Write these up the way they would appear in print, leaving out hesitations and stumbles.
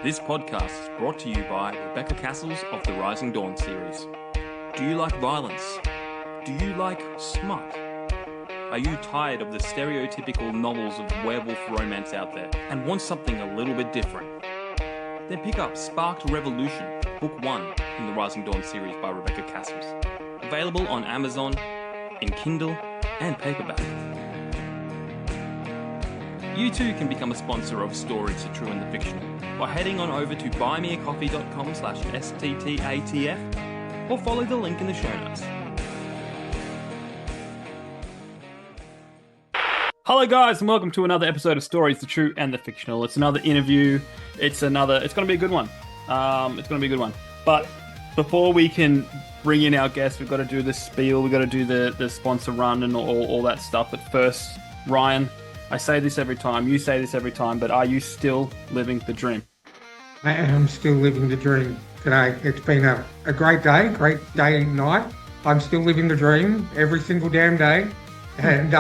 This podcast is brought to you by Rebecca Cassells of the Rising Dawn series. Do you like violence? Do you like smut? Are you tired of the stereotypical novels of werewolf romance out there and want something a little bit different? Then pick up Sparked Revolution, Book 1 in the Rising Dawn series by Rebecca Cassells. Available on Amazon, in Kindle and paperback. You too can become a sponsor of Stories, the True and the Fictional by heading on over to buymeacoffee.com/STTATF or follow the link in the show notes. Hello guys and welcome to another episode of Stories, the True and the Fictional. It's another interview. It's going to be a good one. But before we can bring in our guests, we've got to do the spiel. We've got to do the sponsor run and all that stuff. But first, Ryan, I say this every time, you say this every time, but are you still living the dream? I am still living the dream today. It's been a great day and night. I'm still living the dream every single damn day. And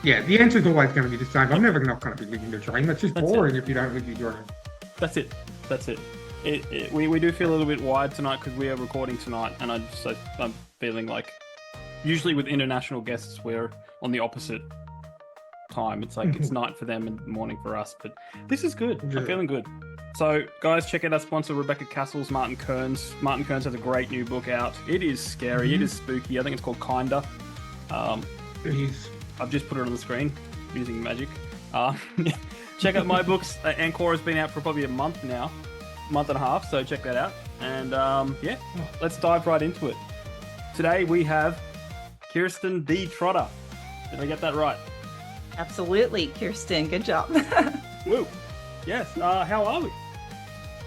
yeah, the answer's always going to be the same. I'm never not going to be living the dream. It's just boring if you don't live your dream. That's it. We do feel a little bit wired tonight because we are recording tonight, and I'm feeling like usually with international guests we're on the opposite time. It's like it's night for them and morning for us, but this is good. Yeah. I'm feeling good. So guys, check out our sponsor Rebecca Cassells, Martin Kearns. Martin Kearns has a great new book out. It is scary. It is spooky. I think it's called Kinda. It is. I've just put it on the screen using magic. Check out my books. Ancora's been out for probably a month and a half, so check that out. And let's dive right into it. Today we have Kiersten D Trotter. Did I get that right? Absolutely, Kiersten. Good job. Woo. Yes. How are we?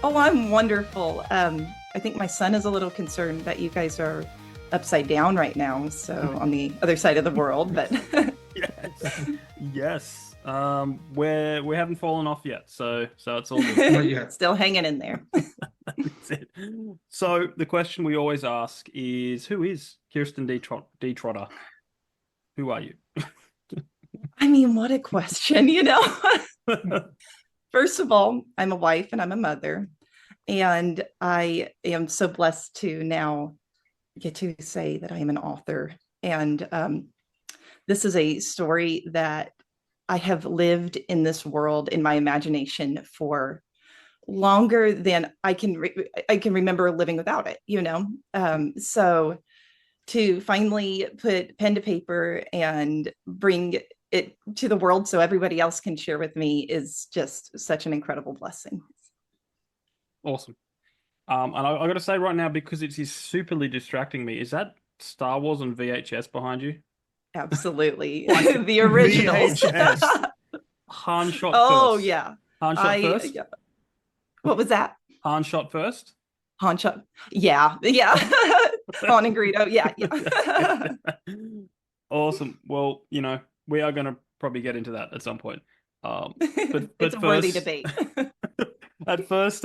Oh, I'm wonderful. I think my son is a little concerned that you guys are upside down right now, so on the other side of the world. But yes. We haven't fallen off yet, so it's all good. Still hanging in there. That's it. So the question we always ask is, who is Kiersten D Trotter? Who are you? I mean, what a question, First of all, I'm a wife and I'm a mother, and I am so blessed to now get to say that I am an author. And this is a story that I have lived in this world in my imagination for longer than I can remember living without it, So to finally put pen to paper and bring it to the world so everybody else can share with me is just such an incredible blessing. Awesome. And I got to say right now, because it is superly distracting me, is that Star Wars on VHS behind you? Absolutely. Like the originals. Han shot first. Yeah. Han shot first? Yeah. What was that? Han shot first? Han shot. Yeah. Han and Greedo. Yeah. Awesome. Well, we are going to probably get into that at some point. But it's a worthy debate. At first,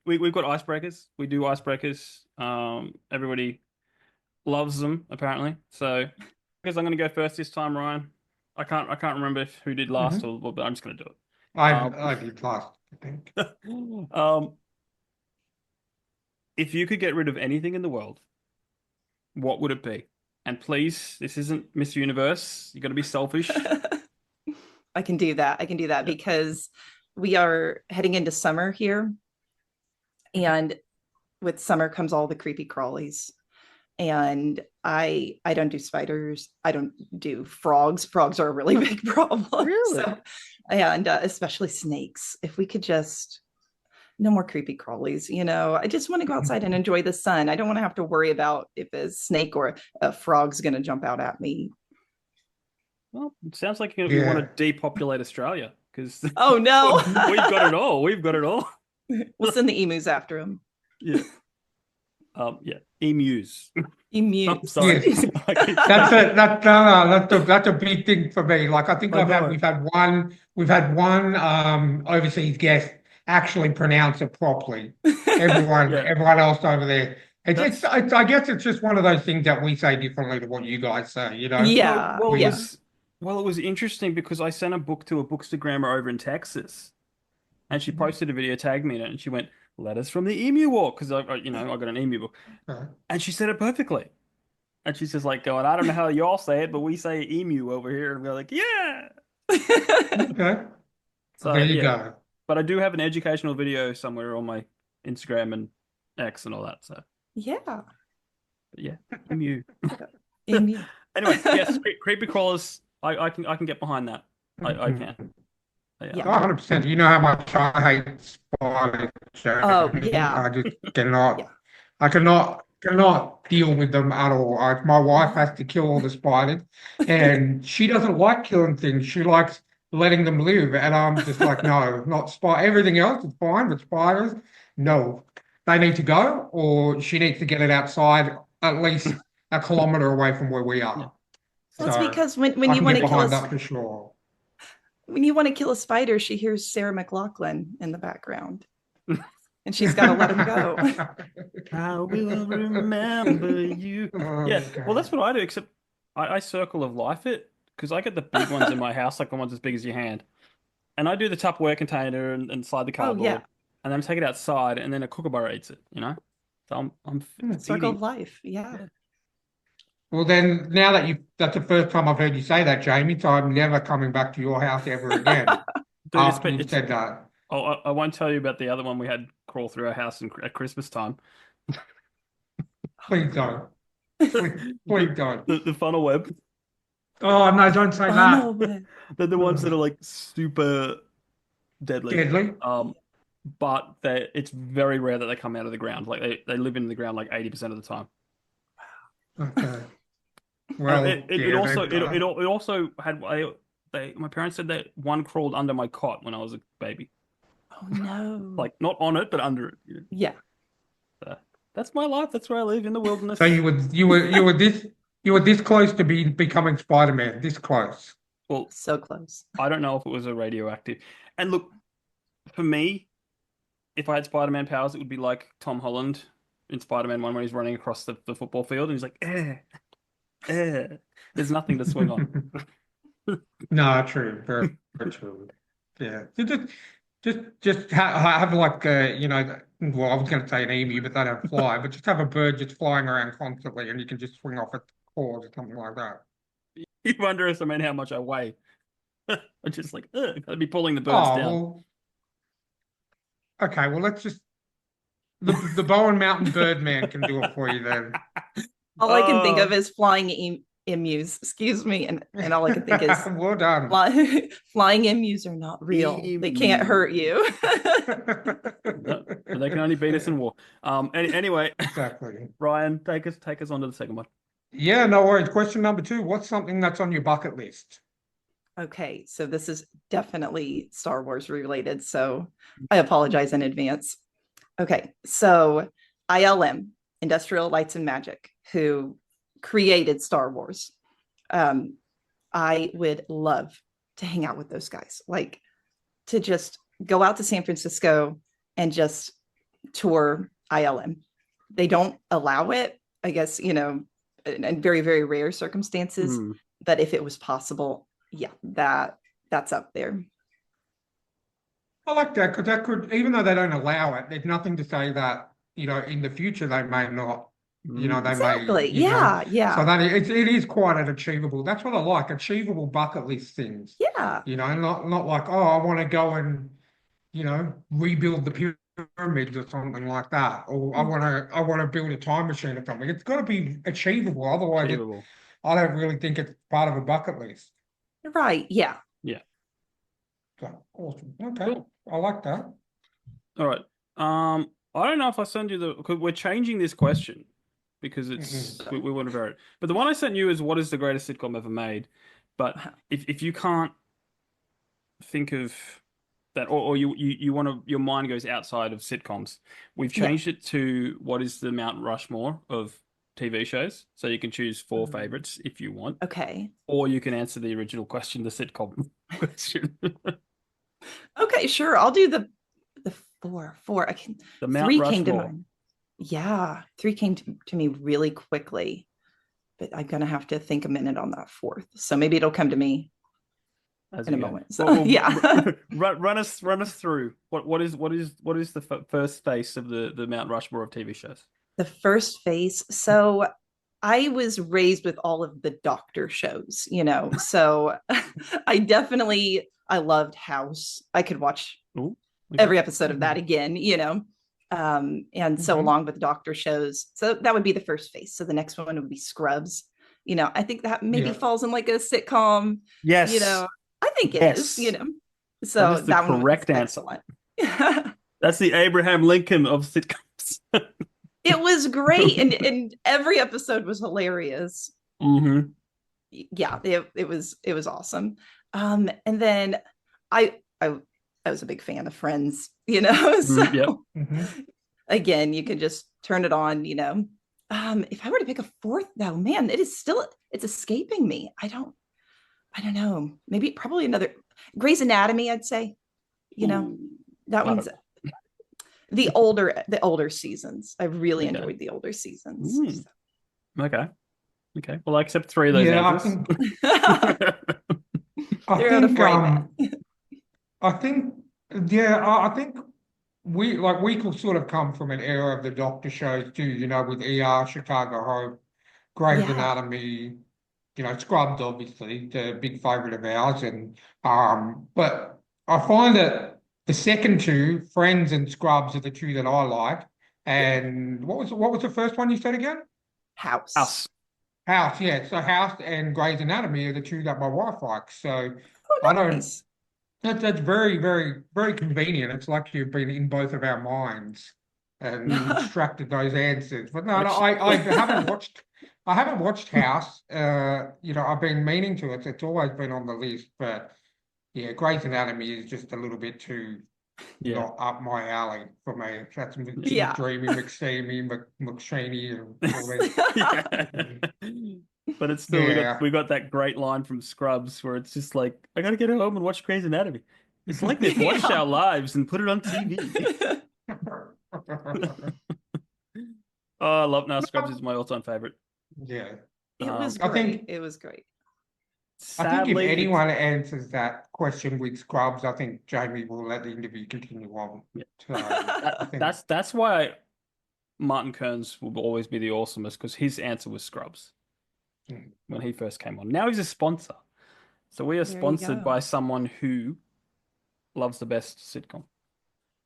we've got icebreakers. We do icebreakers. Everybody loves them, apparently. So, because I'm going to go first this time, Ryan. I can't remember who did last, but I'm just going to do it. I did last, I think. If you could get rid of anything in the world, what would it be? And please, this isn't Miss Universe. You got to be selfish. I can do that because we are heading into summer here. And with summer comes all the creepy crawlies. And I don't do spiders. I don't do frogs. Frogs are a really big problem. Really? And especially snakes. If we could just... no more creepy crawlies, I just want to go outside and enjoy the sun. I don't want to have to worry about if a snake or a frog's going to jump out at me. Well, it sounds like you want to depopulate Australia because oh no, we've got it all. We'll send the emus after them. Yeah. Emus. Emus. I'm sorry. Yes. That's a big thing for me. Like I think we've had one overseas guest actually pronounce it properly. Everyone else over there. I guess it's just one of those things that we say differently to what you guys say, Yeah. Well, it was interesting because I sent a book to a bookstagrammer over in Texas, and she posted a video, tagged me in it, and she went, "Letters from the Emu Walk," because I got an emu book, Uh, and she said it perfectly. And she's just like going, "I don't know how y'all say it, but we say emu over here," and we're like, "Yeah." okay. So There you yeah, go. but I do have an educational video somewhere on my Instagram and X and all that. So Yeah. but yeah, emu. Emu. Anyway, yes, creepy crawlers. I can get behind that. I can. Yeah. 100%. You know how much I hate spiders, Oh, Jamie. yeah. I just cannot. Yeah. I cannot deal with them at all. My wife has to kill all the spiders, and she doesn't like killing things. She likes letting them live, and I'm just like, no, not spider. Everything else is fine, but spiders, no. They need to go, or she needs to get it outside, at least a kilometer away from where we Yeah. are. Well, it's So because when I you can want get to kill behind that for sure. when you want to kill a spider, she hears Sarah McLachlan in the background. And she's got to let him go. I will remember you. Yeah, well, that's what I do, except I circle of life it because I get the big ones in my house, like the ones as big as your hand. And I do the Tupperware container and slide the Oh, cardboard yeah. and then take it outside and then a kookaburra eats it, you know? So I'm Circle feeding. of life. Yeah. Yeah. Well, then, now that's the first time I've heard you say that, Jamie, so I'm never coming back to your house ever again Dude, after you've said that. oh, I won't tell you about the other one we had crawl through our house at Christmas time. Please don't. Please don't. The funnel web. Oh, no, don't say Funnel that. web. They're the ones that are like super deadly. Deadly. But it's very rare that they come out of the ground. Like they live in the ground like 80% of the time. Okay. Well, It also had my parents said that one crawled under my cot when I was a baby. Oh, no. Like not on it, but under it. You know? Yeah. So, that's my life. That's where I live in the wilderness. so you were this close to becoming Spider-Man, this close. Well, So close. I don't know if it was a radioactive. And look, for me, if I had Spider-Man powers, it would be like Tom Holland in Spider-Man 1 when he's running across the football field and he's like, there's nothing to swing on. No, true. Very, very true. Yeah. Just have like, well, I was going to say an emu, but they don't fly, but just have a bird just flying around constantly and you can just swing off its claws or something like that. You underestimate how much I weigh. I'm just like, I'd be pulling the birds down. Well, okay, well, let's just the Bowen Mountain Birdman can do it for you then. All I can think of is flying emus. Excuse me. And all I can think is Well done. flying emus are not real. They can't hurt you. No, but they can only beat us in war. Anyway, Exactly. Ryan, take us on to the second one. Yeah, no worries. Question number 2. What's something that's on your bucket list? Okay, so this is definitely Star Wars related, so I apologize in advance. Okay, so ILM, Industrial Lights and Magic, who created Star Wars. I would love to hang out with those guys, like to just go out to San Francisco and just tour ILM. They don't allow it, I guess, in very, very rare circumstances, but if it was possible, yeah, that's up there. I like that because that could, even though they don't allow it, there's nothing to say that, in the future they may not, they Exactly. may, Yeah. So that it is quite an achievable. That's what I like, achievable bucket list things. Yeah. Not like, oh, I want to go and, rebuild the pyramids or something like that, or I want to build a time machine or something. It's got to be achievable. Otherwise, I don't really think it's part of a bucket list. Right. Yeah. Yeah. So, awesome. Okay. Cool. I like that. All right. I don't know if I send you because we're changing this question because it's we want to vary it. But the one I sent you is what is the greatest sitcom ever made? But if you can't think of that, or you want to, your mind goes outside of sitcoms, we've changed it to what is the Mount Rushmore of TV shows. So you can choose 4 favorites if you want. Okay. Or you can answer the original question, the sitcom question. Okay, sure. I'll do the 4. I can. The Mount 3 Rushmore. came to mind. Yeah, 3 came to me really quickly, but I'm gonna have to think a minute on that 4th. So maybe it'll come to me as in a we go. moment. So Well, yeah. run us through what is the first face of the Mount Rushmore of TV shows? The first face. So I was raised with all of the doctor shows, So I loved House. I could watch Ooh, okay. every episode of that again, and so along with the doctor shows. So that would be the first face. So the next one would be Scrubs. I think that maybe falls in like a sitcom. Yes. I think it is, So that is the that correct one answer. excellent. That's the Abraham Lincoln of sitcoms. It was great, and every episode was hilarious. Mm-hmm. Yeah, it was awesome. And then I was a big fan of Friends, So Yep. again, you can just turn it on, If I were to pick a fourth, though, man, it's escaping me. I don't know. Maybe probably another Grey's Anatomy, I'd say. That one's the older seasons. I really enjoyed the older seasons. So. Okay. Well, I accept 3 of those answers. I think we could sort of come from an era of the doctor shows too, with ER, Chicago Hope, Grey's Anatomy, Scrubs, obviously, the big favorite of ours. And but I find that the second two, Friends and Scrubs, are the two that I like. And what was the first one you said again? House. Yeah. So House and Grey's Anatomy are the two that my wife likes. So nice. That's very, very, very convenient. It's like you've been in both of our minds and extracted those answers. But no, I haven't watched. I haven't watched House. I've been meaning to. It's always been on the list, but yeah, Grey's Anatomy is just a little bit too not up my alley for me. That's McDreamy, McSteamy, McShaney, and all these. But it's still we got that great line from Scrubs where it's just like, I gotta get home and watch Grey's Anatomy. It's like they've watched our lives and put it on TV. Oh, I love Scrubs is my all-time favorite. Yeah. It was great. It was great. Sadly, I think if anyone answers that question with Scrubs, I think Jamie will let the interview continue on. Yeah. That's why Martin Kearns will always be the awesomest, because his answer was Scrubs when he first came on. Now he's a sponsor. So we are sponsored by someone who loves the best sitcom.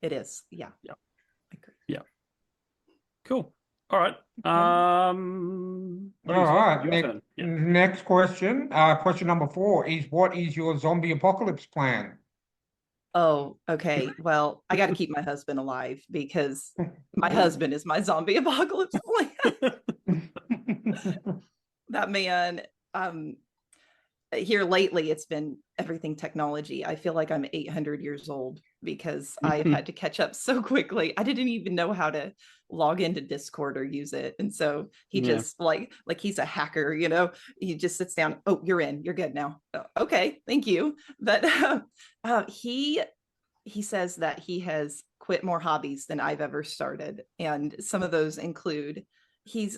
It is. Yeah. Yeah. I agree. Yeah. Cool. All right. All right. Next question. Question number 4 is, what is your zombie apocalypse plan? Oh, okay. Well, I got to keep my husband alive, because my husband is my zombie apocalypse plan. That man, here lately, it's been everything technology. I feel like I'm 800 years old because I've had to catch up so quickly. I didn't even know how to log into Discord or use it. And so he just like he's a hacker, he just sits down. Oh, you're in, you're good now. Oh, okay, thank you. But he says that he has quit more hobbies than I've ever started. And some of those include, he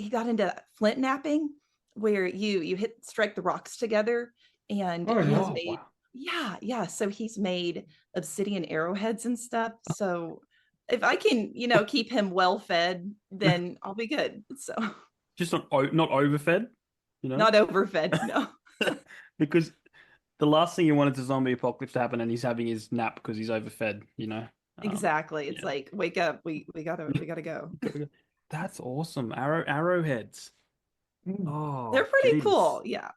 got into flint napping, where you strike the rocks together, and he has made so he's made obsidian arrowheads and stuff. So if I can keep him well fed, then I'll be good. So just not overfed, not overfed, no. Because the last thing you want is a zombie apocalypse to happen and he's having his nap because he's overfed, Exactly. It's like, wake up, we gotta go. That's awesome. Arrowheads. Oh, they're pretty cool. Yeah.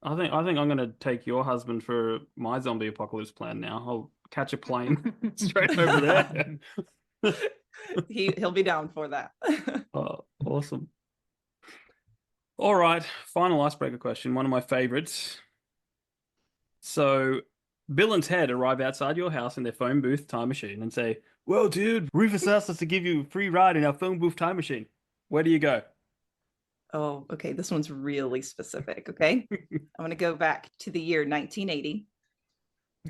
I think I'm gonna take your husband for my zombie apocalypse plan now. I'll catch a plane straight over there. He'll be down for that. Oh, awesome. All right, final icebreaker question, one of my favorites. So Bill and Ted arrive outside your house in their phone booth time machine and say, "Well, dude, Rufus asked us to give you a free ride in our phone booth time machine. Where do you go?" Oh, okay. This one's really specific. Okay. I want to go back to the year 1980,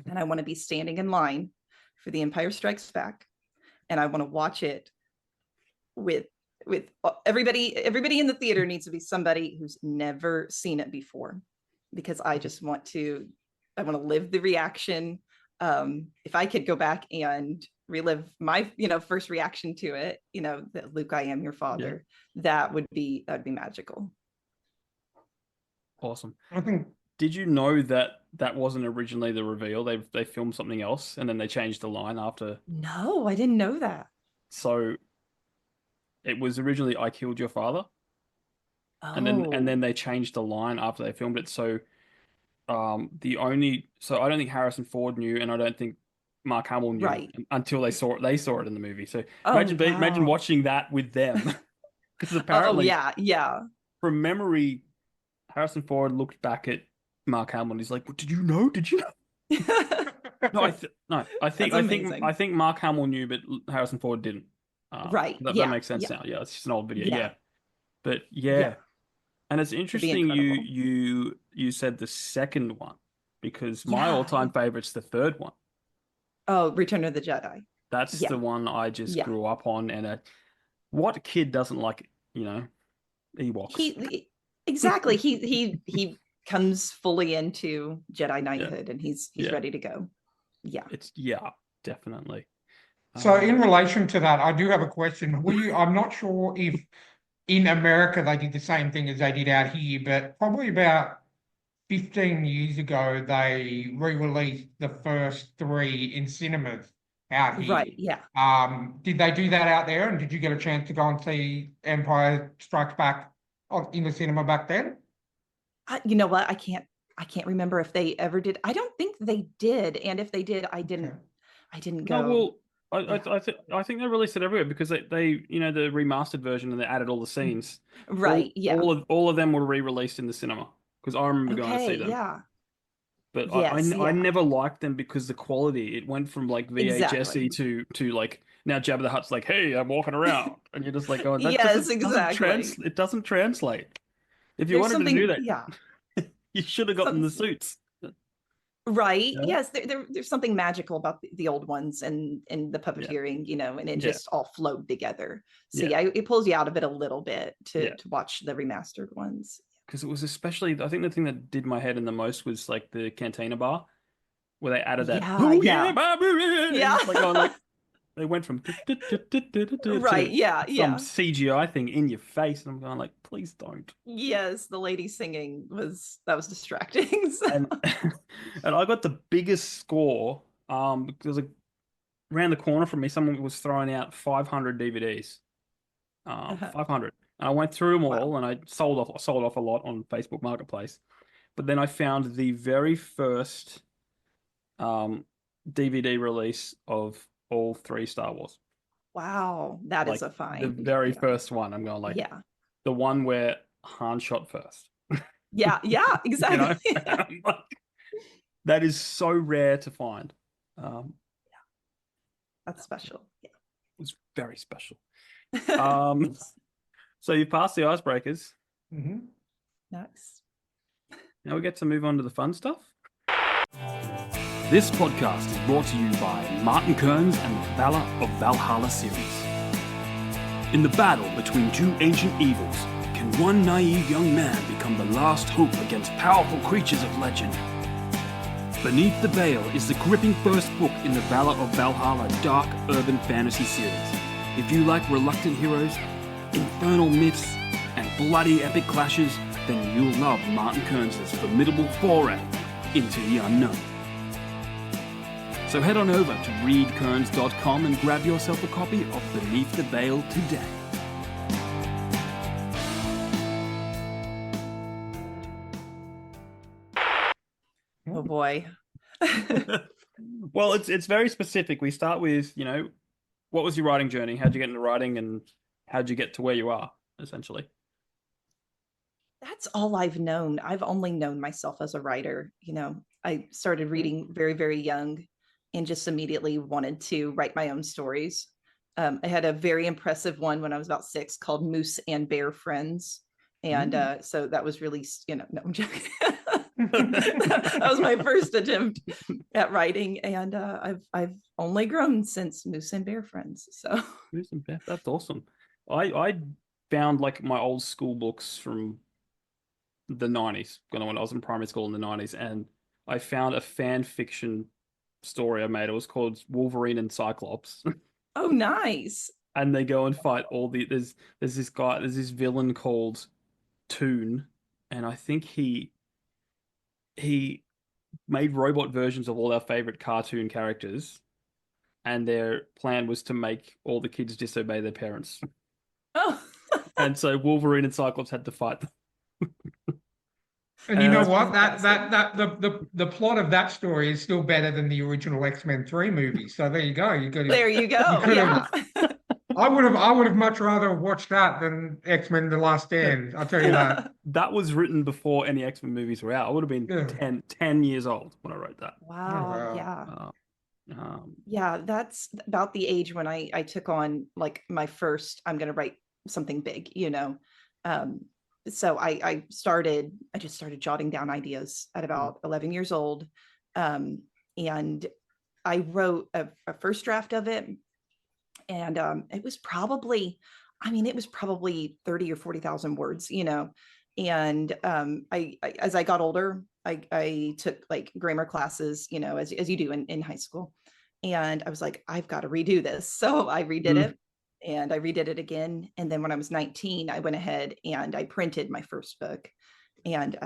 and I want to be standing in line for The Empire Strikes Back, and I want to watch it with everybody. Everybody in the theater needs to be somebody who's never seen it before, because I just want to want to live the reaction. If I could go back and relive my, first reaction to it, that Luke, I am your father, that would be magical. Awesome. I think Did you know that wasn't originally the reveal? They filmed something else and then they changed the line after. No, I didn't know that. So it was originally "I killed your father," and Oh, then they changed the line after they filmed it. So I don't think Harrison Ford knew, and I don't think Mark Hamill knew right. until they saw it in the movie. So Oh, imagine wow. watching that with them, because Oh, apparently yeah, yeah. from memory, Harrison Ford looked back at Mark Hamill and he's like, "What, did you know? Did you know?" No, That's amazing. I think Mark Hamill knew, but Harrison Ford didn't. Right. That Yeah. makes sense Yeah. now. Yeah, it's just an old video. Yeah. Yeah, but Yeah. yeah, and it's It'd be interesting incredible. you said the second one, because my Yeah. all-time favorite's the third one. Oh, Return of the Jedi. That's Yeah. the one I just Yeah. grew up on, and what kid doesn't like, Ewoks? He exactly. He comes fully into Jedi Yeah, knighthood and he's yeah, ready to go. Yeah. definitely. so. In Um, relation to that, I do have a question. I'm not sure if in America they did the same thing as they did out here, but probably about 15 years ago, they re-released the first three in cinemas out Right. here. Yeah. Did they do that out there? And did you get a chance to go and see Empire Strikes Back in the cinema back then? You know what? I can't remember if they ever did. I don't think they did. And if they did, I Okay. didn't no, go. well, Yeah. I think they released it everywhere because they the remastered version, and they added all the scenes. Right. Yeah. All of them were re-released in the cinema because I remember going to Okay. see them. Yeah. But Yes. I Yeah. never liked them because the quality, it went from like VHS-y Exactly. to like now Jabba the Hutt's like, "Hey, I'm walking around," and you're just like, "Oh, that Yes, exactly. it doesn't translate." If you There's wanted to do something, that, yeah. you should have gotten Some, the suits. right. Yeah, Yes, there's something magical about the old ones and the yeah, puppeteering, and it yeah, just all flowed together. So yeah, yeah, it pulls you out of it a little bit yeah. to watch the remastered ones. Because it was especially, I think the thing that did my head in the most was like the Cantina bar where they added that, Yeah, "Oh yeah, yeah, baby," and yeah. just like going like they went from Right. to Yeah, some yeah. CGI thing in your face, and I'm going like, please don't. Yes, the lady singing was distracting. So. And and I got the biggest score because like around the corner from me, someone was throwing out 500 DVDs, Uh-huh. 500, and I went through them Wow. all, and I sold off a lot on Facebook Marketplace. But then I found the very first um, DVD release of all three Star Wars. Wow, that is Like a the find. very Yeah. first one. I'm going like Yeah. the one where Han shot first. Yeah, yeah, You know, exactly. I'm like, that is so rare to find. That's special. Yeah. It was very special. Um, so you passed the icebreakers. Mhm. Nice. Now we get to move on to the fun stuff. This podcast is brought to you by Martin Kearns and the Valor of Valhalla series. In the battle between two ancient evils, can one naive young man become the last hope against powerful creatures of legend? Beneath the Veil is the gripping first book in the Valor of Valhalla dark urban fantasy series. If you like reluctant heroes, infernal myths, and bloody epic clashes, then you'll love Martin Kearns' formidable foray into the unknown. So head on over to readkearns.com and grab yourself a copy of Beneath the Veil today. Oh boy. Well, it's very specific. We start with, what was your writing journey? How'd you get into writing, and how'd you get to where you are, essentially? That's all I've known. I've only known myself as a writer. I started reading very, very young and just immediately wanted to write my own stories. I had a very impressive one when I was about 6 called Moose and Bear Friends. And so that was released, no, I'm joking. That was my first attempt at writing. And I've only grown since Moose and Bear Friends. So That's awesome. I found like my old school books from the 90s, when I was in primary school in the 90s, and I found a fan fiction story I made. It was called Wolverine and Cyclops. Oh, nice. And they go and fight all the there's this villain called Toon, and I think he made robot versions of all our favorite cartoon characters, and their plan was to make all the kids disobey their parents. Oh, And so Wolverine and Cyclops had to fight them. And you know Uh, what? fantastic. The plot of that story is still better than the original X-Men 3 movie. So there you go. There you You go. could Yeah. have. I would have much rather watched that than X-Men: The Last Stand. I'll tell you that. That was written before any X-Men movies were out. I would have been Yeah. 10 years old when I wrote that. Oh, Wow. wow. Yeah. Uh, um, Yeah. That's about the age when I took on like my first, I'm going to write something big, you know. Um, so I just started jotting down ideas at about 11 years old. And I wrote a first draft of it. And it was probably, it was probably 30 or 40,000 words, you know. And as I got older, I took like grammar classes, you know, as you do in high school. And I was like, I've got to redo this. So I redid Mm. it, and I redid it again. And then when I was 19, I went ahead and I printed my first book. And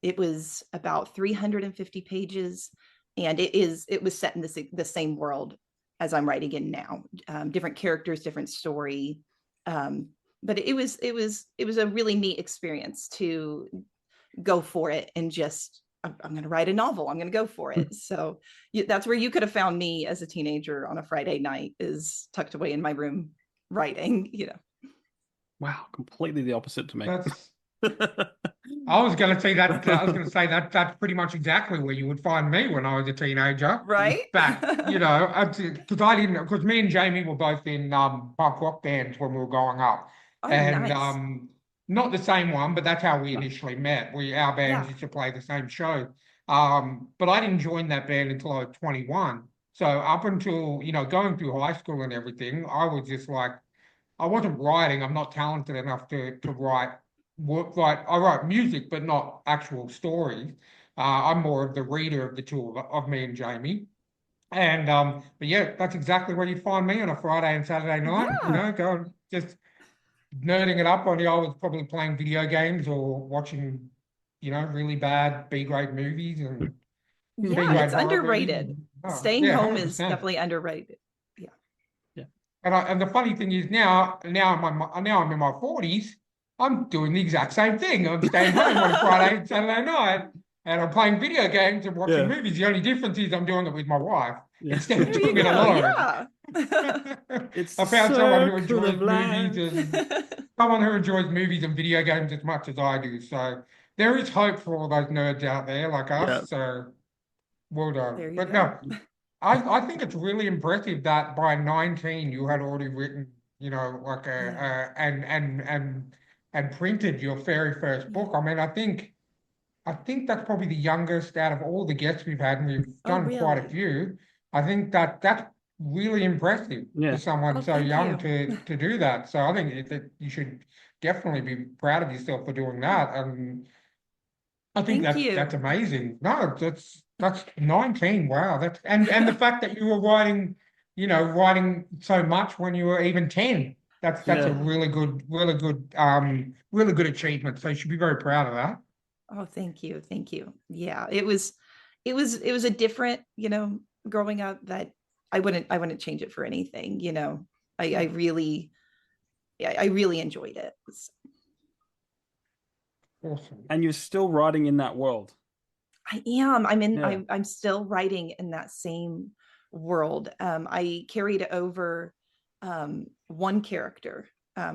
it was about 350 pages. And it was set in the same world as I'm writing in now. Different characters, different story. But it was a really neat experience to go for it and just I'm going to write a novel. I'm going to go for it. So that's where you could have found me as a teenager on a Friday night, is tucked away in my room writing. You know. wow, completely the opposite to me. That's. I was going to say that. I was going to say that that's pretty much exactly where you would find me when I was a teenager. Right. But you know, because me and Jamie were both in punk rock bands when we were growing up, Oh, and nice. not the same one, but that's how we No. initially met. Our bands Yeah. used to play the same show. But I didn't join that band until I was 21. So up until going through high school and everything, I was just like I wasn't writing. I'm not talented enough to write work. I write music, but not actual stories. I'm more of the reader of the two of me and Jamie. And but yeah, that's exactly where you find me on a Friday and Saturday night. Yeah. Going just nerding it up on I was probably playing video games or watching, really bad B grade movies and B Yeah. grade It's horror movies. underrated. Oh, Staying yeah, home is 100%. definitely underrated. Yeah. Yeah. And the funny thing is now I'm in my 40s. I'm doing the exact same thing. I'm staying home on a Friday and Saturday night, and I'm playing video games and watching Yeah. movies. The only difference is I'm doing it with my wife Yeah. instead of There you doing it go. alone. Yeah. It's I the found someone who circle enjoys of movies life. and someone who enjoys movies and video games as much as I do. So there is hope for all those nerds out there like Yeah. us. So well done. There you But go. no, I think it's really impressive that by 19 you had already written, like Yeah. and printed your very first Yeah. book. I mean, I think that's probably the youngest out of all the guests we've had, and we've Oh, done quite a really? few. I think that's really impressive for Yeah. someone Oh, so thank young you. to do that. So I think that you should definitely be proud of yourself for doing Oh, that. And I think thank that's you. amazing. No, that's 19. Wow. And the fact that you were writing so much when you were even 10. That's a Yeah. Yeah. really good achievement. So you should be very proud of that. Oh, thank you. Thank you. Yeah, it was a different, growing up that I wouldn't change it for anything, you know. I really I really enjoyed it. Awesome. And you're still writing in that world. I am. Yeah. I'm still writing in that same world. I carried over one character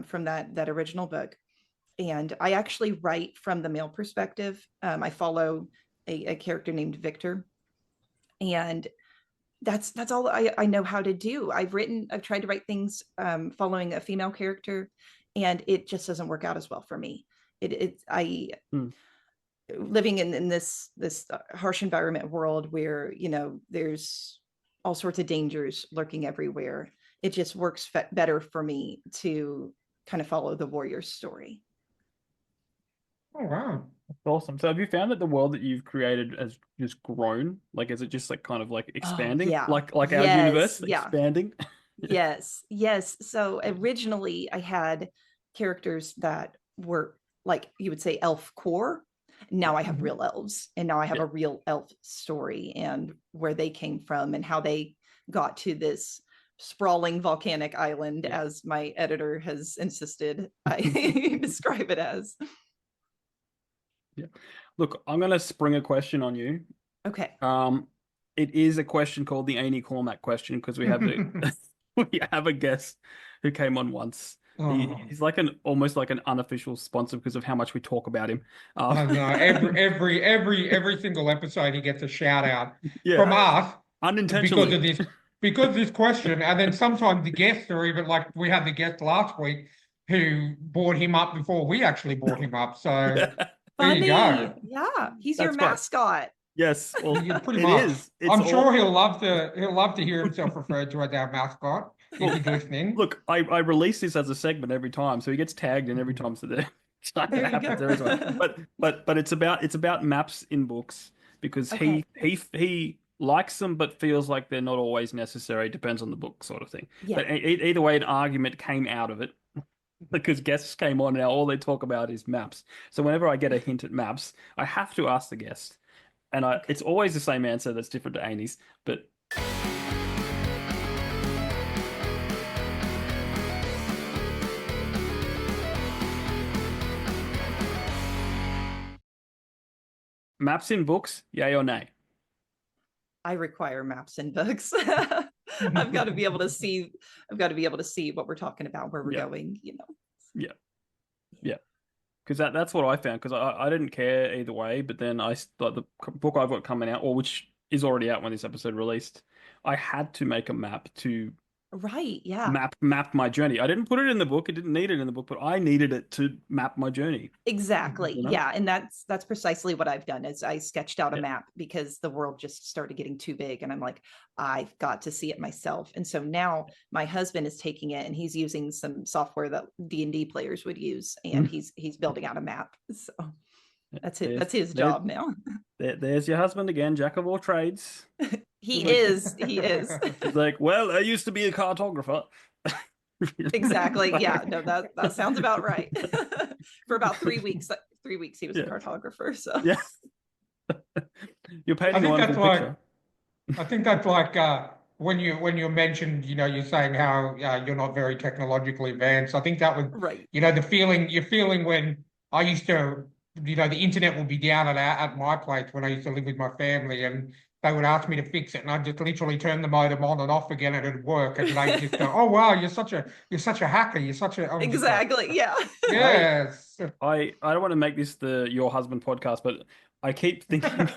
from that original book, and I actually write from the male perspective. I follow a character named Victor, and that's all I know how to do. I've tried to write things following a female character, and it just doesn't work out as well for me. I Hmm. living in this harsh environment world where there's all sorts of dangers lurking everywhere. It just works better for me to kind of follow the warrior's story. Oh wow. Awesome. So have you found that the world that you've created has just grown? Like, is it just like kind of like Oh, expanding? yeah. Like our Yes. universe Yeah. expanding? Yes. Yes. So originally I had characters that were like you would say elf core. Yeah. Now I have Mhm. real elves, and now I have Yeah. a real elf story and where they came from and how they got to this sprawling volcanic island, Yeah. as my editor has insisted I describe it as. Yeah. Look, I'm gonna spring a question on you. Okay. Um, it is a question called the Amy Cormac question because we have a we have a guest who came on once. Oh, He's like an almost like an unofficial sponsor because of how much we talk about him. I know. Every single episode he gets a shout out Yeah, from us because unintentionally. of this question. And then sometimes the guests are even like we had the guest last week who brought him up before we actually brought him up. So Yeah, there you Funny. go. Yeah. He's your that's fine. mascot. Yes, well, Yeah, pretty it much. is. It's I'm sure all. he'll love to hear himself referred to as our mascot if Well, he's listening. look, I release this as a segment every time, so he gets tagged in every time. So there, time There that you happens every time. go. But it's about maps in books because he Okay. he likes them, but feels like they're not always necessary. Depends on the book, sort of thing. Yeah. But either way, an argument came out of it because guests came on. Now all they talk about is maps. So whenever I get a hint at maps, I have to ask the guest, and Okay. it's always the same answer that's different to Amy's, but. Maps in books, yay or nay? I require maps and books. I've got to be able to see, I've got to be able to see what we're talking about, where we're Yeah, going, you know. yeah, yeah. Because that's what I found. Because I didn't care either way, but then like the book I've got coming out, or which is already out when this episode released, I had to make a map to Right. Yeah. map my journey. I didn't put it in the book. It didn't need it in the book, but I needed it to map my journey. Exactly. You know? Yeah. And that's precisely what I've done is I sketched out a Yeah, map because the world just started getting too big. And I'm like, I've got to see it myself. And so now my husband is taking it and he's using some software that D&D players would use. And he's building out a map. So that's it. there's That's his there, job now. there's your husband again, jack of all trades. He Like, is. He is. he's like, well, I used to be a cartographer. Exactly. Like, Yeah. No, that sounds about right. For about 3 weeks. 3 weeks he was a yeah, cartographer. So yeah. You're I painting a think that's wonderful like picture. I think that's like when you mentioned, you're saying how you're not very technologically advanced. I think that was, right. the feeling you're feeling when I used to, the internet would be down at my place when I used to live with my family, and they would ask me to fix it, and I'd just literally turn the modem on and off again, and it'd work, and they just go, "Oh wow, you're such a hacker, you're such a." I was just like, Exactly. Yeah. I yes. I don't want to make this the your husband podcast, but I keep thinking,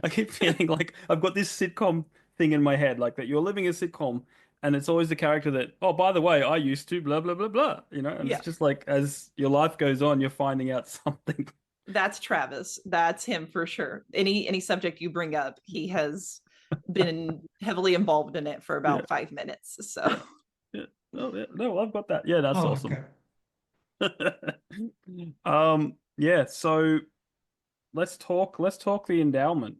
I keep feeling like I've got this sitcom thing in my head, like that you're living a sitcom, and it's always the character that, oh, by the way, I used to blah blah blah blah, and it's Yeah. just like as your life goes on, you're finding out something. That's Travis. That's him for sure. Any subject you bring up, he has been heavily involved in it for Yeah, about 5 minutes. So yeah, yeah. Oh, yeah. No, I've got that. Yeah, that's Oh, awesome. okay. Yeah. So let's talk the endowment.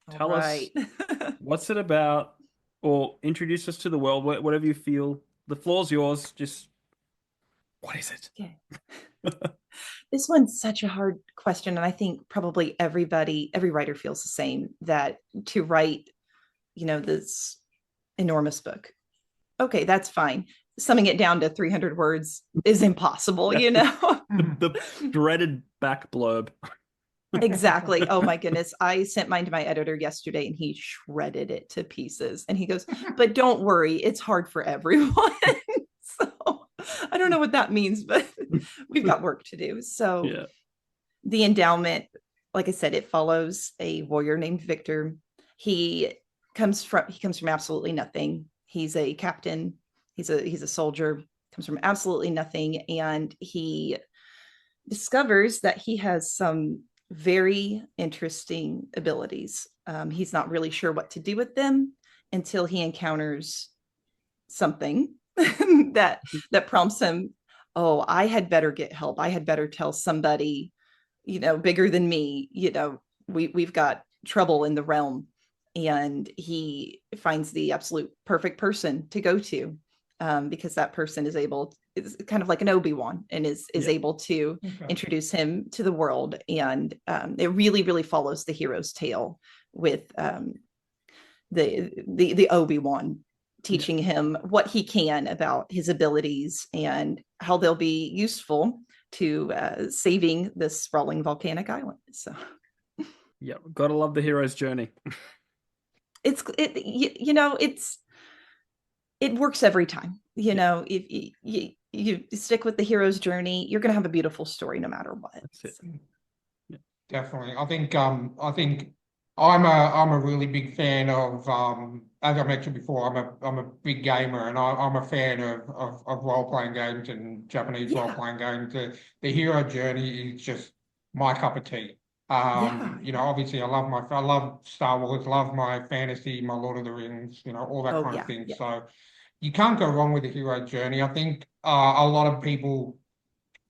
all Tell us right. what's it about, or introduce us to the world, whatever you feel. The floor's yours. Just what is it? Okay. This one's such a hard question. And I think probably every writer feels the same, that to write, this enormous book. Okay, that's fine. Summing it down to 300 words is impossible, Yeah. The Mhm. dreaded back blurb. Exactly. Oh my goodness. I sent mine to my editor yesterday and he shredded it to pieces. And he goes, but don't worry, it's hard for everyone. So I don't know what that means, but we've got work to do. So Yeah. the endowment, like I said, it follows a warrior named Victor. He comes from absolutely nothing. He's a captain. He's a soldier, comes from absolutely nothing. And he discovers that he has some very interesting abilities. He's not really sure what to do with them until he encounters something that prompts him, oh, I had better get help. I had better tell somebody bigger than me, we've got trouble in the realm, and he finds the absolute perfect person to go to, because that person is kind of like an Obi-Wan, and is able to Okay. introduce him to the world. And it really, really follows the hero's tale with the Obi-Wan teaching him what he can about his abilities and how they'll be useful to saving this sprawling volcanic island. So Yeah, gotta love the hero's journey. it works every time. If you stick with the hero's journey, you're going to have a beautiful story no matter what. That's it. Yeah. Definitely. I think I'm a really big fan of as I mentioned before, I'm a big gamer, and I'm a fan of role-playing games and Japanese Yeah. role-playing games. The hero journey is just my cup of tea. Yeah. Obviously I love Star Wars, love my fantasy, my Lord of the Rings, all that Oh, kind of yeah. thing. Yeah. So you can't go wrong with the hero journey. I think a lot of people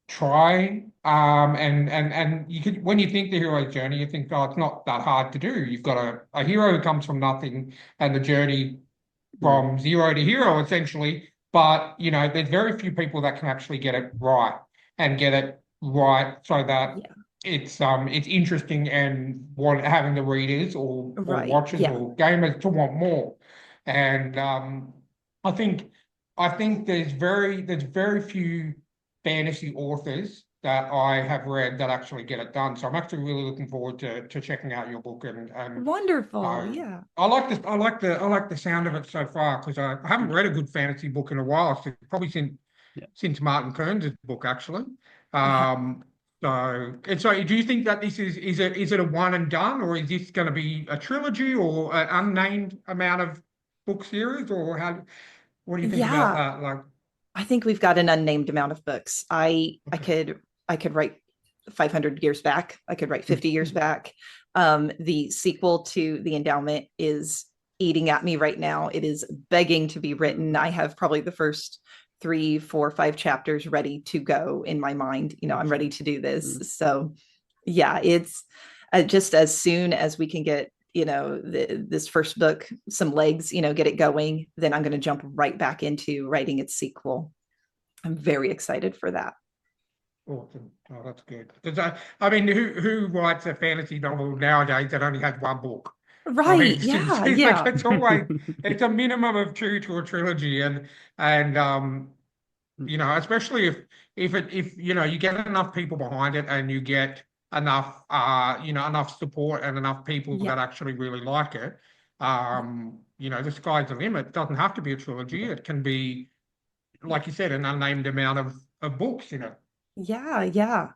try and you could, when you think the hero's journey, you think, oh, it's not that hard to do. You've got a hero who comes from nothing, and the journey from zero to hero essentially. But there's very few people that can actually get it right, and get it right so that Yeah. it's interesting and want having the readers or Right. watchers Yeah. or gamers to want more. And I think I think there's very few fantasy authors that I have read that actually get it done. So I'm actually really looking forward to checking out your book, and Wonderful. uh, Yeah. I like the sound of it so far, because I haven't read a good fantasy book in a while, probably Yeah. since Martin Kearns' book actually. Yeah. Um, so do you think that this is it a one and done, or is this going to be a trilogy or an unnamed amount of book series, or what do you think about Yeah. that? Like, I think we've got an unnamed amount of books. I okay. could write 500 years back. I could write 50 years back. The sequel to The Endowment is eating at me right now. It is begging to be written. I have probably the first 3, 4, 5 chapters ready to go in my mind. I'm ready to do this. So yeah, it's just as soon as we can get this first book some legs, get it going, then I'm going to jump right back into writing its sequel. I'm very excited for that. Awesome. Oh, that's good. Because I mean, who writes a fantasy novel nowadays that only has one book? I mean, Right. Yeah. it's like Yeah. it's a minimum of two to a trilogy, and especially if you get enough people behind it, and you get enough support and enough people Yeah. that actually really like it. The sky's the limit. It doesn't have to be a trilogy. It can be, Yeah. like you said, an unnamed amount of books. Yeah. Yeah.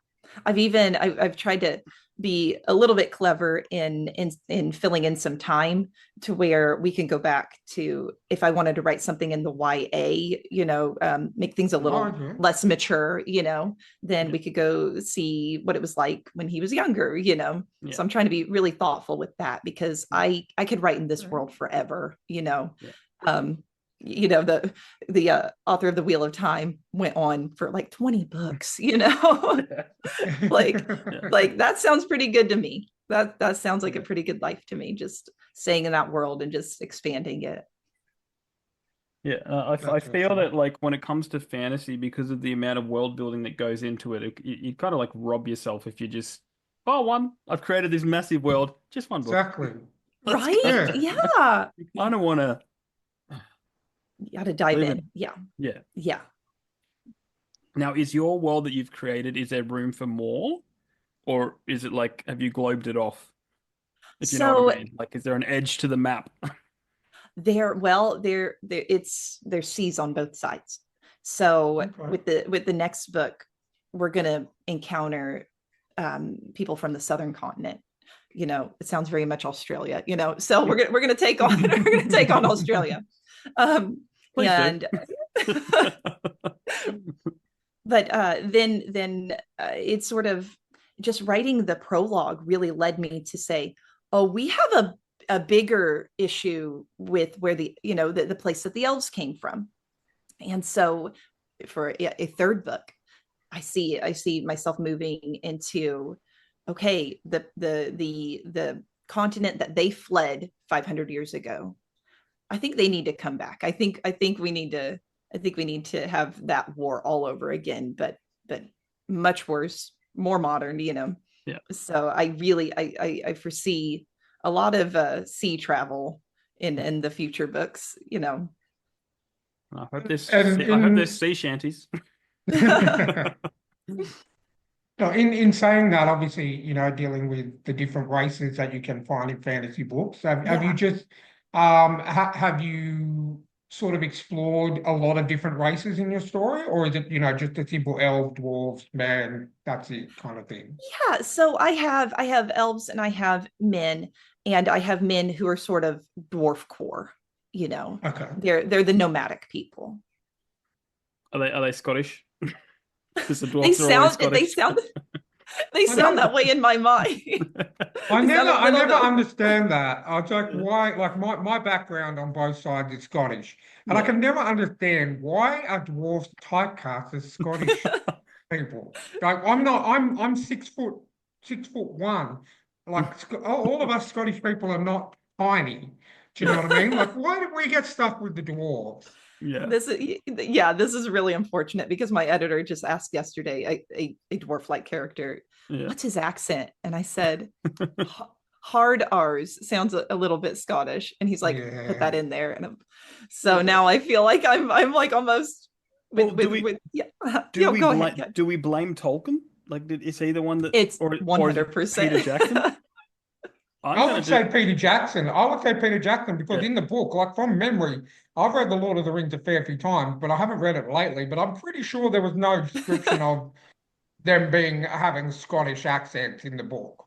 I've tried to be a little bit clever in filling in some time to where we can go back to, if I wanted to write something in the YA, make things a Oh, little yeah. less mature, then we could go see what it was like when he was younger. Yeah. So I'm trying to be really thoughtful with that, because I could write in this Right. world forever. Yeah. Um, the author of the Wheel of Time went on for like 20 books, like that sounds pretty good to me. That sounds like a pretty good life to me, just staying in that world and just expanding it. Yeah, I feel that, like, when it comes to fantasy, because of the amount of world building that goes into it, you kind of like rob yourself if you just, I've created this massive world, just one book. Exactly. Let's Right? go. Yeah. Yeah. You kind of want to You got to dive live in. it. Yeah. Yeah. Yeah. Now, is your world that you've created, is there room for more? Or is it like, have you globed it off? If you know what So I mean. Like, is there an edge to the map? there's seas on both sides. So Okay. with the next book, we're gonna encounter people from the southern continent. It sounds very much Australia. So we're gonna take on we're gonna take on Australia. Please do. And but then it's sort of just writing the prologue really led me to say, oh, we have a bigger issue with where the place that the elves came from. And so for a third book, I see myself moving into okay, the continent that they fled 500 years ago, I think they need to come back. I think we need to have that war all over again, but much worse, more modern, Yeah. So I foresee a lot of sea travel in the future books. I hope there's And I hope there's sea shanties. No, in saying that, obviously, dealing with the different races that you can find in fantasy books, have you Yeah. just have you sort of explored a lot of different races in your story, or is it, just a simple elf, dwarves, man, that's it kind of thing? Yeah, so I have elves and I have men, and I have men who are sort of dwarf core, you know. Okay. They're the nomadic people. Are they Scottish? Because the They dwarves are always sound they Scottish. sound they I sound don't. that way in my mind. I They sound never, a I little never bit. understand that. I was like, Yeah. why? Like my background on both sides is Scottish, and I Yeah. can never understand why are dwarves typecast as Scottish people. Like I'm not. I'm 6 foot, 6'1". Like all of us Scottish people are not tiny. Do you know what I mean? Like why did we get stuck with the dwarves? Yeah. This is really unfortunate because my editor just asked yesterday a dwarf-like character, Yeah. what's his accent? And I said, hard R's sounds a little bit Scottish. And he's like, put that Yeah. in there. And so now I feel like I'm like almost Well, do yeah. we Go ahead. blame Tolkien? Like, is he the one that, It's or is it 100%. Peter Jackson? I'm I gonna would do. say Peter Jackson. I would say Peter Jackson because Yeah. in the book, like from memory, I've read The Lord of the Rings a fair few times, but I haven't read it lately. But I'm pretty sure there was no description of them having Scottish accents in the book.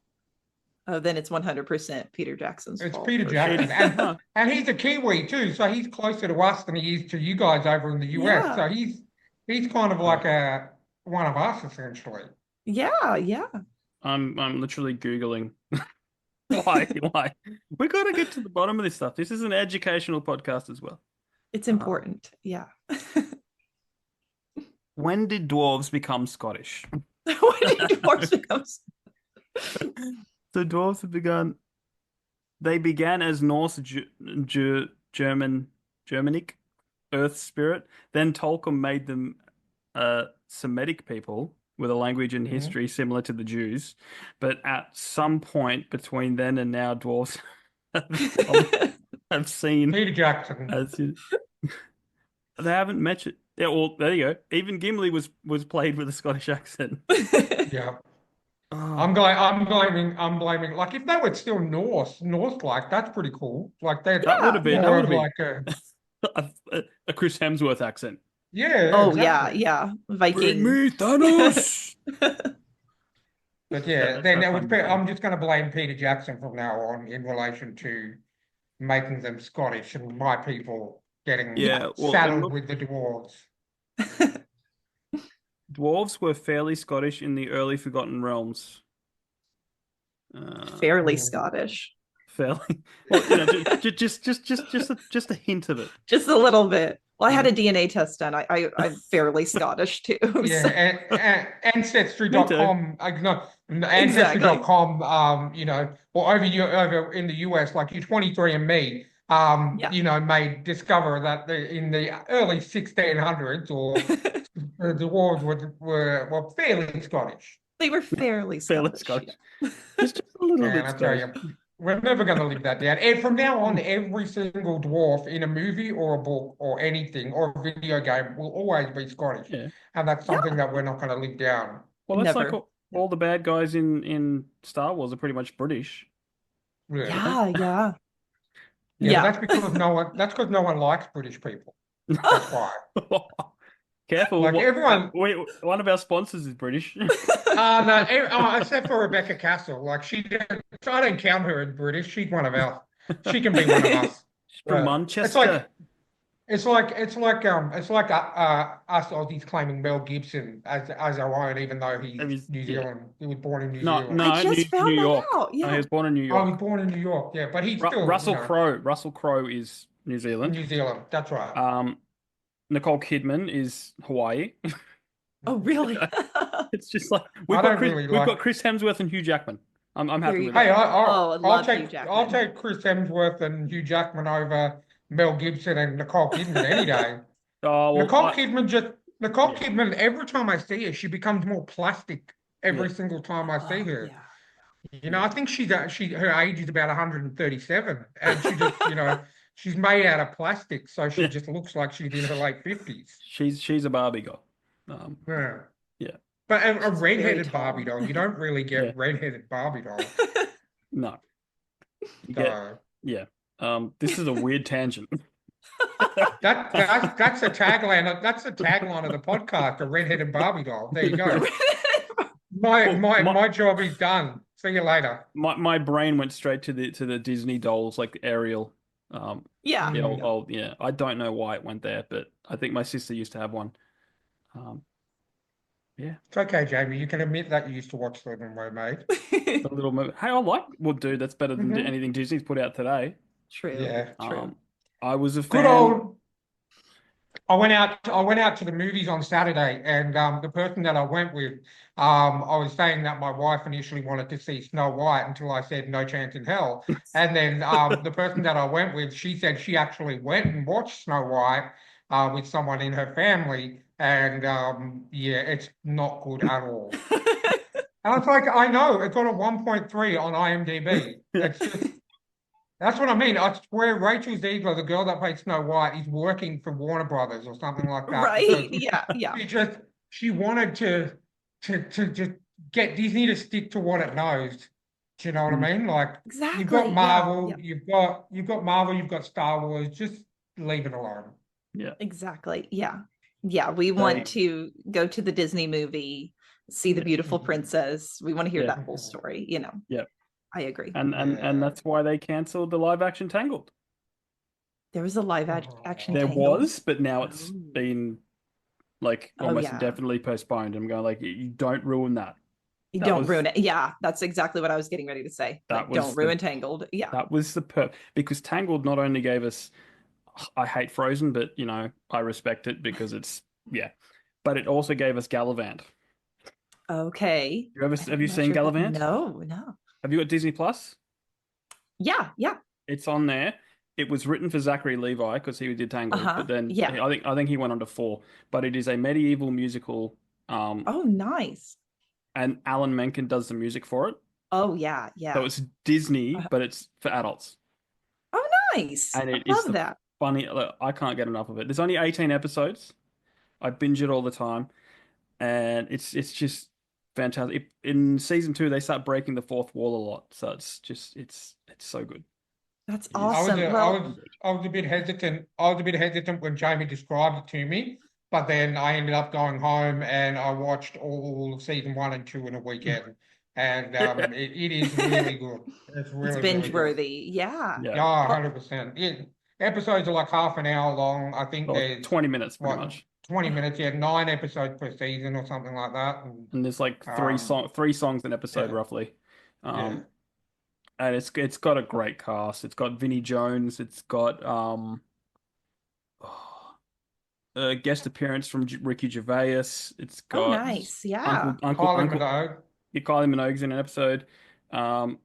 Oh, then it's 100% Peter Jackson's It's fault Peter for sure. Jackson, It's and huh. and he's a Kiwi too, so he's closer to us than he is to you guys over in the US. Yeah. So he's kind of like a one of us essentially. Yeah. Yeah. I'm literally Googling why. We gotta get to the bottom of this stuff. This is an educational podcast as well. It's Uh, important. Yeah. when did dwarves become Scottish? When did dwarves become? So dwarves have begun. They began as Norse, Germanic, Earth spirit. Then Tolkien made them Semitic people with a language and Mhm. history similar to the Jews. But at some point between then and now, dwarves have seen Peter Jackson. as they haven't mentioned. Yeah, well, there you go. Even Gimli was played with a Scottish accent. Yeah. Oh, I'm blaming. Like if they were still Norse like that's pretty cool. Like they're that would have been more of like a Chris Hemsworth accent. yeah, Oh yeah, exactly. yeah. Bring Viking. me Thanos. But yeah, That, then that might be I'm funny. just going to blame Peter Jackson from now on in relation to making them Scottish and my people getting Yeah. Yeah, well, saddled with the dwarves. dwarves were fairly Scottish in the early Forgotten Realms. Uh, Fairly Mm. Scottish. fairly, well, just a hint of it. Just a little bit. Well, I had Yeah. a DNA test done. I'm fairly Scottish too. Yeah, So and Me too. ancestry.com, no, exactly. ancestry.com, or over in the US, like your 23andMe, Yeah. may discover that in the early 1600s, or the dwarves were fairly Scottish. They were fairly Fairly Scottish. Scottish. Just a little And bit I tell Scottish. you, we're never going to live that down. And from now on, every single dwarf in a movie or a book or anything or a video game will always be Scottish. Yeah. And that's Yeah. something that we're not going to live down. Well, that's like Never. all the bad guys in Star Wars are pretty much British. Yeah. Yeah, yeah. Yeah, but Yeah. that's because no one likes British people. That's why. Careful. Like everyone, One of our sponsors is British. no, except for Rebecca Castle. Like I don't count her as British. She's one of us. She can be one of us. From It's like Manchester. it's like us Aussies claiming Mel Gibson as our own, even though he's New Yeah. Zealand. He was born in New No, Zealand. I just New found that York. out. No, he Yeah. was born in New Oh, York. he was born in New York. Yeah, but he's still, Russell Crowe. Russell Crowe is New Zealand. New Zealand. That's right. Nicole Kidman is Hawaii. Oh, really? It's just like I don't really we've like. got Chris Hemsworth and Hugh Jackman. I'm There happy you with go. Hey, that. Oh, I love Hugh I'll Jackman. take Chris Hemsworth and Hugh Jackman over Mel Gibson and Nicole Kidman any day. Oh well, Nicole yeah, Kidman, every time I see her, she becomes more plastic yeah, every single time I see her. Yeah. You know, yeah. I think her age is about 137, and she just, she's made out of plastic, so she Yeah. just looks like she's in her late 50s. She's a Barbie girl. Um, Yeah. yeah, But a She's very redheaded Barbie tall. doll, you don't really yeah. get redheaded Barbie dolls. No, you get So yeah. This is a weird tangent. that's a tagline. That's the tagline of the podcast, a redheaded Barbie doll. There you go. My Well, my my job is done. See you later. my brain went straight to the Disney dolls like Ariel. Yeah. The Mm. old yeah. I don't know why it went there, but I think my sister used to have one. Um, yeah, It's okay, Jamie. You can admit that you used to watch Little Mermaid. the little movie. Hey, I like. Well, dude, that's better than Hmm. anything Disney's put out today. True. Yeah. True. I was a Good fan. old. I went out to the movies on Saturday, and the person that I went with, I was saying that my wife initially wanted to see Snow White until I said no chance in hell. And then the person that I went with, she said she actually went and watched Snow White with someone in her family, and yeah, it's not good at all. And I was like, I know, it got a 1.3 on IMDb. It's just that's what I mean. I swear Rachel Ziegler, the girl that played Snow White, is working for Warner Brothers or something like that because Right? Yeah. Yeah. she wanted to just get Disney to stick to what it knows. Do you know what I mean? Like you've got Exactly. Yeah. Marvel, Yeah. you've got Marvel, you've got Star Wars. Just leave it alone. Yeah, Exactly. Yeah. Yeah. We want they to go to the Disney movie, see the yeah beautiful Mhm. princess. We want to hear yeah that whole story. yeah, I agree. and Yeah. that's why they cancelled the live action Tangled. There was a live action Oh. There Tangled. was, but now it's Oh. been like Oh, almost yeah. indefinitely postponed. I'm going like, you don't ruin that. You That don't was ruin it. Yeah. That's exactly what I was getting ready to say. that Like, don't was the ruin Tangled. Yeah. that was the because Tangled not only gave us, I hate Frozen, but I respect it because it's yeah, but it also gave us Gallivant. Okay. Have I'm you not seen sure that. Gallivant? No, no. Have you got Disney Plus? Yeah. Yeah. It's on there. It was written for Zachary Levi because he did Tangled, Uh-huh. but then Yeah. I think he went on to four. But it is a medieval musical, Oh, nice. and Alan Menken does the music for it. Oh, yeah. So Yeah. it's Disney, Uh, but it's for adults, oh, nice. and I it is love the that. funny. Look, I can't get enough of it. There's only 18 episodes. I binge it all the time, and it's just fantastic. In season two, they start breaking the fourth wall a lot, so it's so good. That's It is awesome. I Well, was I was a bit hesitant. I was a bit hesitant when Jamie described it to me, but then I ended up going home and I watched all of season one and two in a weekend, and it is really good. It's it's really binge really good. worthy. Yeah. yeah, Yeah, Well, 100%. Episodes are like half an hour long. I think well, there's 20 minutes pretty what much. 20 minutes, yeah, 9 episodes per season or something like that. And And there's like um, three songs an episode yeah, roughly. yeah. Um, and it's got a great cast. It's got Vinnie Jones. It's got a guest appearance from Ricky Gervais. It's oh, got nice. Yeah. Kylie Uncle Minogue. Kylie Minogue's in an episode. Um,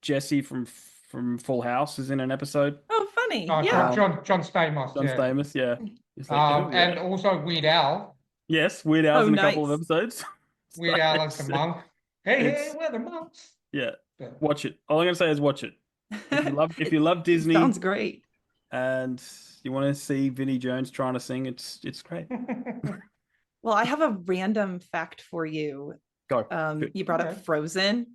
Jesse from Full House is in an episode. Oh, funny. Oh, Yeah. John Stamos, John yeah. Stamos, yeah. It's like, oh And yeah. also Weird Al. Yes, Weird Al's Oh, in a couple of nice. episodes. So Weird Al as the monk. Hey, hey, it's we're the monks. yeah. Yeah. Watch it. All I'm gonna say is watch it. If you love Disney Sounds great. and you want to see Vinnie Jones trying to sing, it's great. Well, I have a random fact for you. Go. You brought up Okay. Frozen.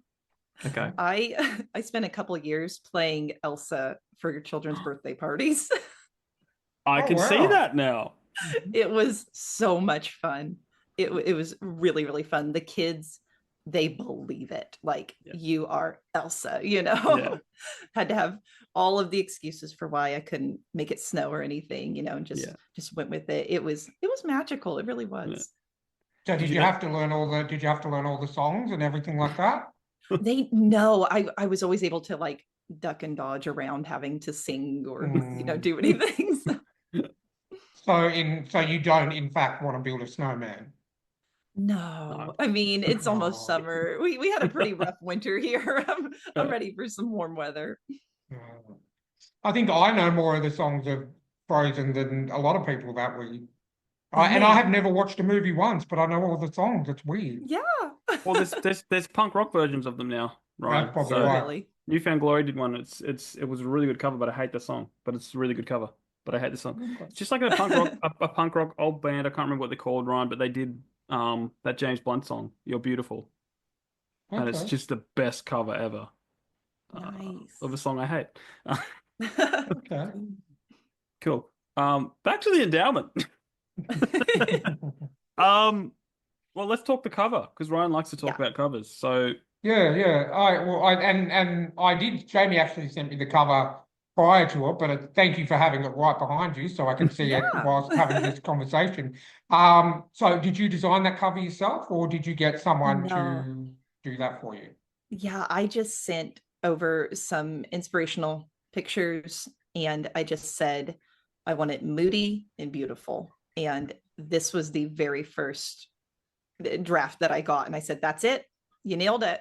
Okay. I spent a couple of years playing Elsa for your children's birthday parties. I Oh, can see wow. that now. It was so much fun. It was really, really fun. The kids, they believe it. Like Yeah. you are Elsa, Yeah. Had to have all of the excuses for why I couldn't make it snow or anything, and Yeah. just went with it. It was magical. It really was. So Did did you you know- have to learn all the songs and everything like that? They know I was always able to like duck and dodge around having to sing or do anything. So So you don't in fact want to build a snowman. No, I mean it's almost Oh. summer. We had a pretty rough winter here. I'm Uh, ready for some warm weather. Oh. I think I know more of the songs of Frozen than a lot of people that we. And I have Dang. never watched the movie once, but I know all the songs. It's weird. Yeah. well, there's punk rock versions of them now, That's Ryan. probably So right. Really. Newfound Glory did one. It was a really good cover, but I hate the song. But it's a really good cover. But I hate the song. It's just like a punk rock old band. I can't remember what they're called, Ryan, but they did that James Blunt song, "You're Beautiful," and it's Okay. just the best cover ever Nice. of a song I hate. Okay. Cool. Back to the endowment. Um, well, let's talk the cover because Ryan likes to talk Yeah. about covers. So Yeah, yeah. And I did. Jamie actually sent me the cover prior to it, but thank you for having it right behind you so I can see it Yeah. whilst having this conversation. So did you design that cover yourself, or did you get someone No. to do that for you? Yeah, I just sent over some inspirational pictures and I just said I want it moody and beautiful. And this was the very first draft that I got. And I said, that's it. You nailed it.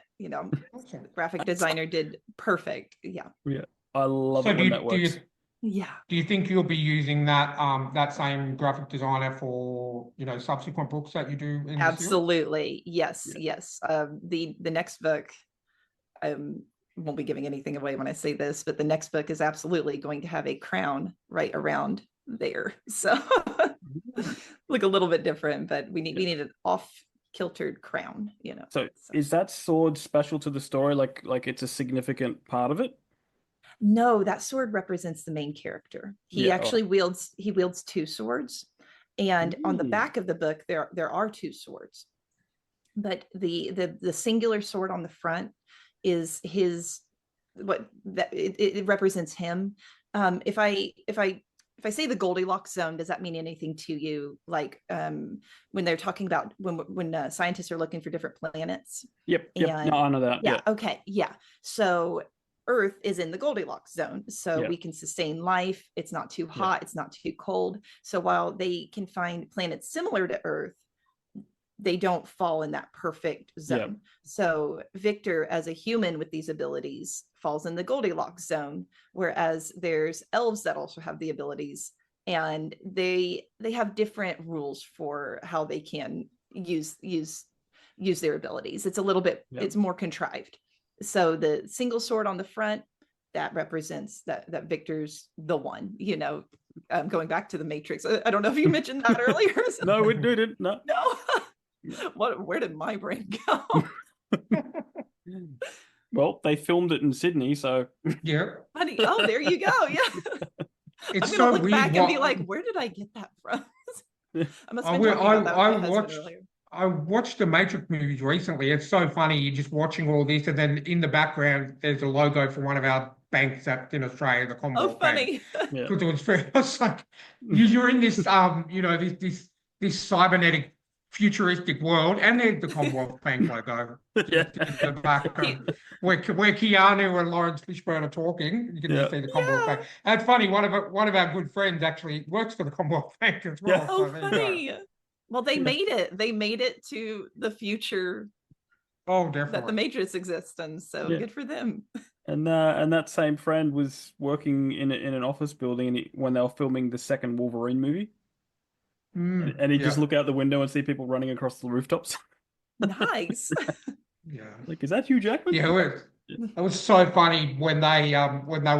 Awesome. The graphic designer did perfect. Yeah. yeah, I love So it when that works. Yeah. do you think you'll be using that same graphic designer for subsequent books that you do in the series? Absolutely. Yes. Yeah. Yes. The next book, won't be giving anything away when I say this, but the next book is absolutely going to have a crown right around there. So look a little bit different, but we need an off-kiltered crown, So is that sword special to the story? Like it's a significant part of it? No, that sword represents the main character. He Yeah. actually wields two swords. And on the Ooh. back of the book, there are two swords. But the singular sword on the front is his it represents him. If I say the Goldilocks zone, does that mean anything to you? Like when they're talking about when scientists are looking for different planets. Yep. And No, I know that. yeah, Yeah. okay, yeah. So Earth is in the Goldilocks zone, so Yeah. we can sustain life. It's not too hot, it's not too cold. So while they can find planets similar to Earth, they don't fall in that perfect zone. Yeah. So Victor, as a human with these abilities, falls in the Goldilocks zone, whereas there's elves that also have the abilities, and they have different rules for how they can use their abilities. It's a little bit, it's more contrived. So the single sword on the front, that represents that Victor's the one, going back to the Matrix. I don't know if you mentioned that earlier. No, we didn't. No. No. Where did my brain go? Well, they filmed it in Sydney, so Yeah. Honey, oh, there you go. Yeah. It's I'm so gonna look weird. back and be like, where did I get that from? I must have been talking about that with my husband earlier. I watched the Matrix movies recently. It's so funny. You're just watching all this, and then in the background, there's a logo for one of our banks in Australia, the Oh, Commonwealth Bank. funny. yeah. Because it was very, I was like, you're in this, this cybernetic futuristic world, and there's the Commonwealth Bank logo. Yeah. In the back where Keanu and Lawrence Fishburne are talking, you can just see the Commonwealth Bank. And it's funny, one of our good friends actually works for the Commonwealth Bank as well. Yeah. Oh, So there you go. funny. Well, they made it. They made it to the future Oh, that the definitely. Matrix exists, and so Yeah. good for them. And that same friend was working in an office building when they were filming the second Wolverine movie, and he just look out the window and see people running across the rooftops. Nice. Yeah. Like, is that Hugh Jackman? Yeah, it was so funny when they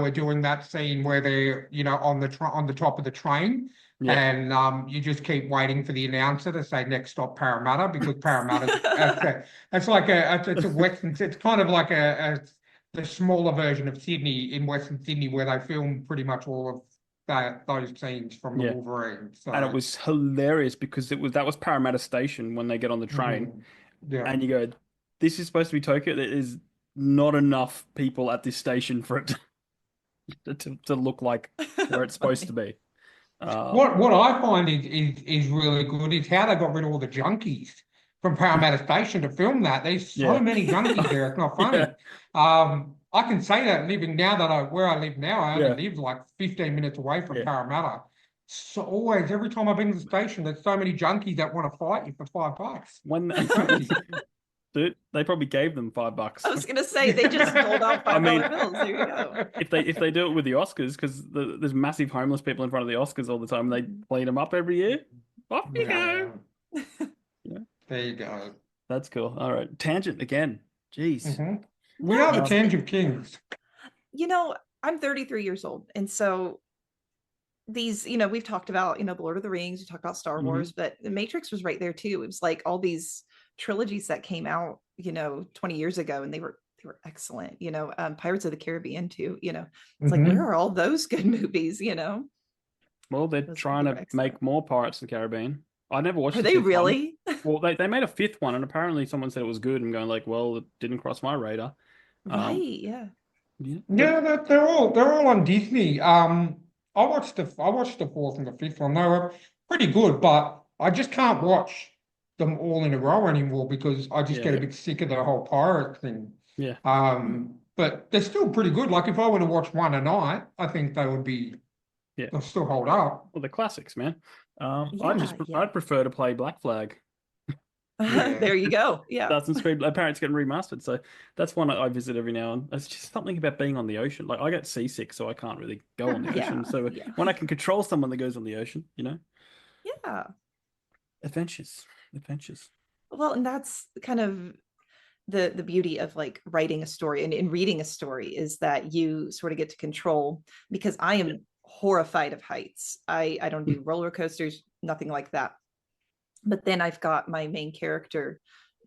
were doing that scene where they're on the top of the train, Yeah. and you just keep waiting for the announcer to say next stop Parramatta, because Parramatta it's like it's a Western, it's kind of like the smaller version of Sydney, in Western Sydney, where they film pretty much all of those scenes from the Yeah. Wolverine. So And it was hilarious because that was Parramatta Station when they get on the train, yeah. and you go, this is supposed to be Tokyo. There is not enough people at this station for it to look like where it's supposed to be. What I find is really good is how they got rid of all the junkies from Parramatta Station to film that. There's so many junkies there. It's not funny. Yeah. I can say that living now where I live now, I only live like 15 minutes away from Yeah. Parramatta. So always, every time I've been to the station, there's so many junkies that want to fight you for $5. When It's crazy. dude, they probably gave them $5. I was gonna say they just doled out I mean, $5 bills. There you go. if they do it with the Oscars, because there's massive homeless people in front of the Oscars all the time, and they clean them up every year. Off you go. Yeah, There you go. that's cool. All right, tangent again. Jeez. We No, are the it's- tangent kings. You know, I'm 33 years old, and so these, we've talked about, the Lord of the Rings, we talked about Star Wars, but the Matrix was right there too. It was like all these trilogies that came out, 20 years ago, and they were excellent. Pirates of the Caribbean too. It's like, where are all those good movies? Well, they're Those trying were to excellent. make more Pirates of the Caribbean. I never watched Are the they fifth one. really? Well, they made a fifth one, and apparently someone said it was good, and going like, well, it didn't cross my radar. Right, yeah. Yeah. Yeah, they're all on Disney. I watched the fourth and the fifth one. They were pretty good, but I just can't watch them all in a row anymore because I just get a Yeah. bit sick of the whole pirate thing. Yeah. But they're still pretty good. Like if I were to watch one a night, I think they would be. Yeah. They'll still hold up. Well, the classics, man. Yeah, I'd prefer to play Black Flag. Yeah. There you go. Yeah. Assassin's Creed. Apparently, it's getting remastered, so that's one I visit every now and. It's just something about being on the ocean. Like I get seasick, so I can't really go on the Yeah, ocean. So yeah. when I can control someone that goes on the ocean, Yeah. adventures. Well, and that's kind of the beauty of like writing a story and reading a story is that you sort of get to control, because I am horrified of heights. I don't do roller coasters, nothing like that. But then I've got my main character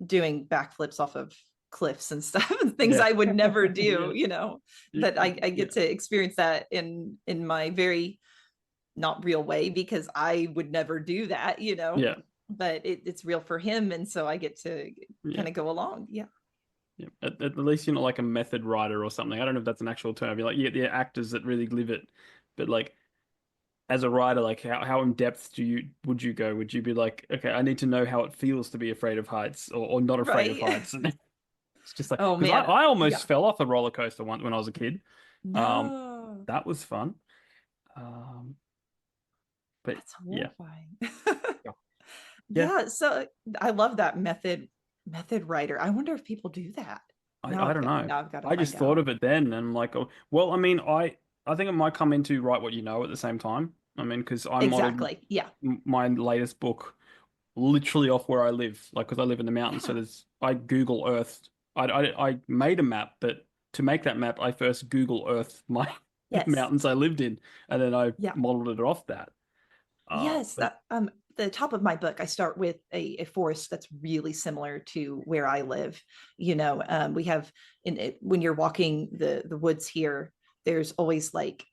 doing backflips off of cliffs and stuff, and things Yeah. I would never do, Yeah. that I get to experience that in my very not real way, because I would never do that, Yeah. but it's real for him, and so I get to kind of go along. Yeah. Yeah. At least you're not like a method writer or something. I don't know if that's an actual term. You're like, you get the actors that really live it, but like as a writer, like how in depth would you go? Would you be like, okay, I need to know how it feels to be afraid of heights or not afraid of Right. heights? And it's just like, Oh because man. I almost Yeah. fell off a roller coaster once when I was a kid. No. That was fun. But That's yeah. horrifying. Yeah. Yeah. So I love that method writer. I wonder if people do that. I don't know. Now I've got to I just find thought out. of it then, and I'm like, oh, well, I mean, I think it might come into write what you know at the same time. I mean, because I modeled Exactly. Yeah. my latest book literally off where I live, like because I live in the mountains. So Yeah. I Google Earth. I made a map, but to make that map, I first Google Earth my Yes. mountains I lived in, and then I Yeah. modeled it off that. Yes. But That the top of my book, I start with a forest that's really similar to where I live. We have when you're walking the woods here, there's always like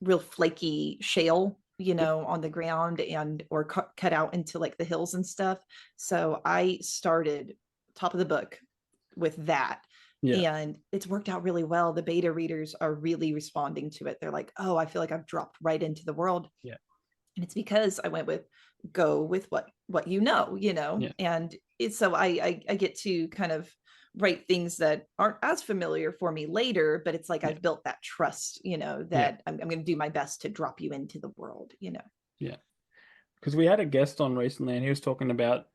real flaky shale, on the ground or cut out into like the hills and stuff. So I started top of the book with that. yeah, And it's worked out really well. The beta readers are really responding to it. They're like, oh, I feel like I've dropped right into the world. yeah, And it's because I went with go with what yeah, and it's so I get to kind of write things that aren't as familiar for me later, but it's like yeah, I've built that trust, yeah, that I'm going to do my best to drop you into the world. yeah. Because we had a guest on recently, and he was talking about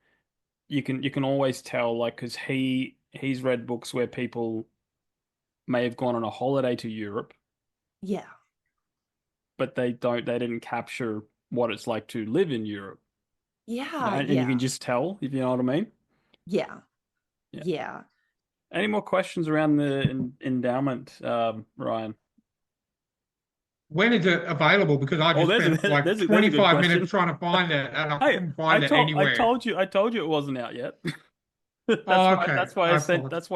you can always tell, like, because he's read books where people may have gone on a holiday to Europe, Yeah. but they didn't capture what it's like to live in Europe. Yeah. And you can just tell, if you know what I mean. Yeah. Yeah. Yeah. Any more questions around the endowment, Ryan? When is it available? Because I just spent like there's a good 25 question. minutes trying to find it and I Hey, couldn't find it I anywhere. told you it wasn't out yet. Oh, okay. That's why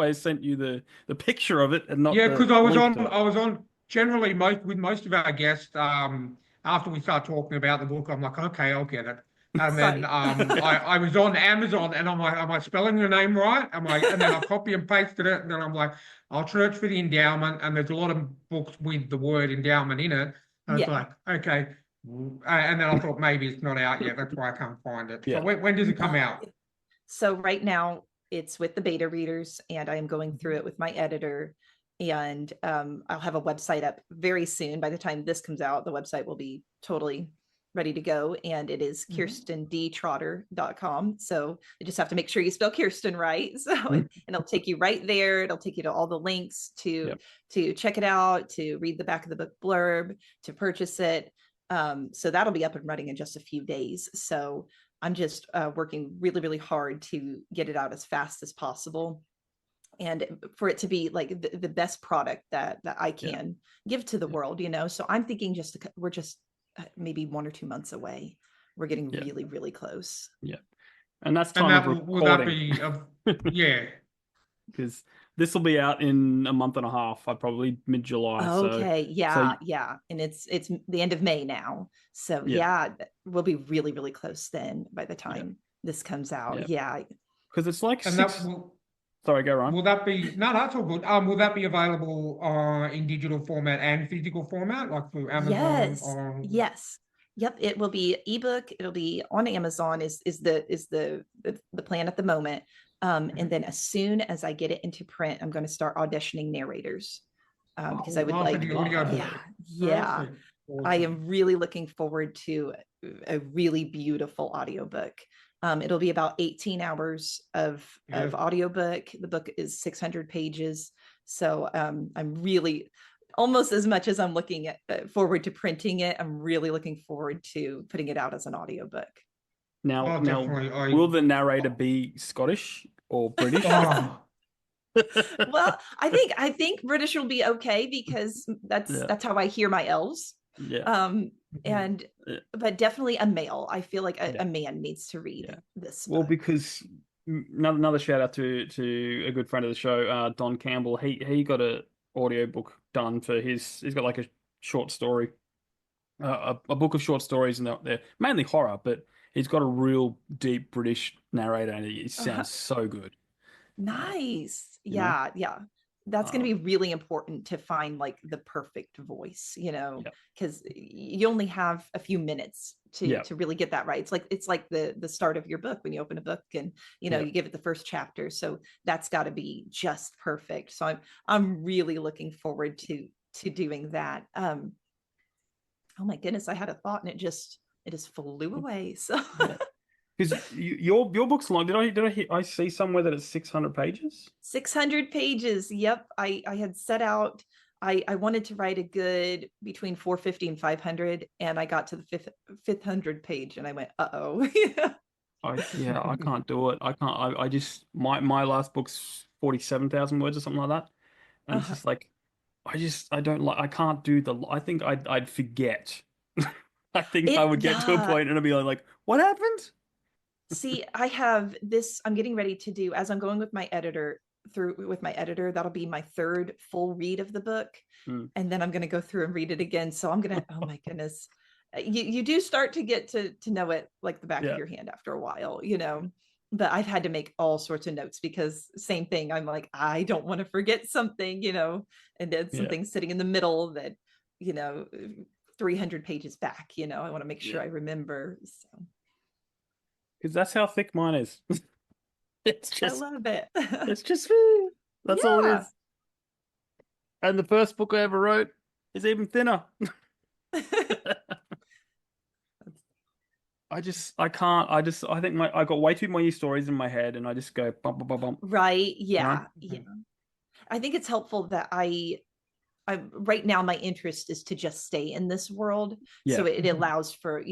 I sent you the picture of it and not Yeah, the because I was link to on it. I was on generally most of our guests, after we start talking about the book, I'm like, okay, I'll get it. And then I was on Amazon and I'm like, am I spelling your name right? And then I copy and pasted it, and then I'm like, I'll search for the endowment, and there's a lot of books with the word endowment in it. And it's Yeah. like, okay. And then I thought maybe it's not out yet. That's why I can't find it. Yeah. So when does it come out? So right now it's with the beta readers, and I am going through it with my editor, and I'll have a website up very soon. By the time this comes out, the website will be totally ready to go, and it is KierstenDTrotter.com. So you just have to make sure you spell Kiersten right. So and it'll take you right there. It'll take you to all the links to check it out, to read the back of the book blurb, to purchase it. So that'll be up and running in just a few days. So I'm just working really, really hard to get it out as fast as possible, and for it to be like the best product that I can give to the world, So I'm thinking we're just maybe 1 or 2 months away. We're getting really, really close. Yeah. And that's time of recording. Will that be, yeah. Because this will be out in a month and a half, probably mid-July. Okay. Yeah. And it's the end of May now. So we'll be really, really close then by the time this comes out. Yeah. Because it's like Sorry, go on. Will that be that's all good. Will that be available in digital format and physical format, like through Amazon? Yes. Yep. It will be ebook. It'll be on Amazon is the plan at the moment. And then as soon as I get it into print, I'm going to start auditioning narrators because I would like. Yeah. Awesome. I am really looking forward to a really beautiful audiobook. It'll be about 18 hours of audiobook. The book is 600 pages. So I'm really, almost as much as I'm looking forward to printing it, I'm really looking forward to putting it out as an audiobook. Now, will the narrator be Scottish or British? Well, I think British will be okay, because that's how I hear my elves. But definitely a male. I feel like a man needs to read this book. Well, because another shout out to a good friend of the show, Don Campbell. He got a audiobook done for he's got like a short story, a book of short stories, and they're mainly horror, but he's got a real deep British narrator, and it sounds so good. Nice. Yeah. That's going to be really important to find like the perfect voice, because you only have a few minutes to really get that right. It's like the start of your book when you open a book and you give it the first chapter. So that's got to be just perfect. So I'm really looking forward to doing that. Oh my goodness, I had a thought and it just flew away. So. Because your book's long. Did I see somewhere that it's 600 pages? 600 pages. Yep. I had set out. I wanted to write a good between 450 and 500, and I got to the 500 page, and I went, "Uh-oh." I can't do it. I can't. I just my last book's 47,000 words or something like that, and it's just like I don't like. I can't do I think I'd forget. I think I would get to a point and I'd be like, "What happened?" See, I have this, I'm getting ready to do, as I'm going with my editor, that'll be my third full read of the book. And then I'm going to go through and read it again. So I'm going to, oh my goodness, you do start to get to know it like the back of your hand after a while, but I've had to make all sorts of notes because same thing. I'm like, I don't want to forget something, and then something sitting in the middle that, 300 pages back, I want to make sure I remember. So. Because that's how thick mine is. I love it. It's just that's all it is. And the first book I ever wrote is even thinner. I think I got way too many stories in my head, and I just go bump, bump, bump, bump. Right. Yeah. Yeah. I think it's helpful that I right now my interest is to just stay in this world. So it allows for,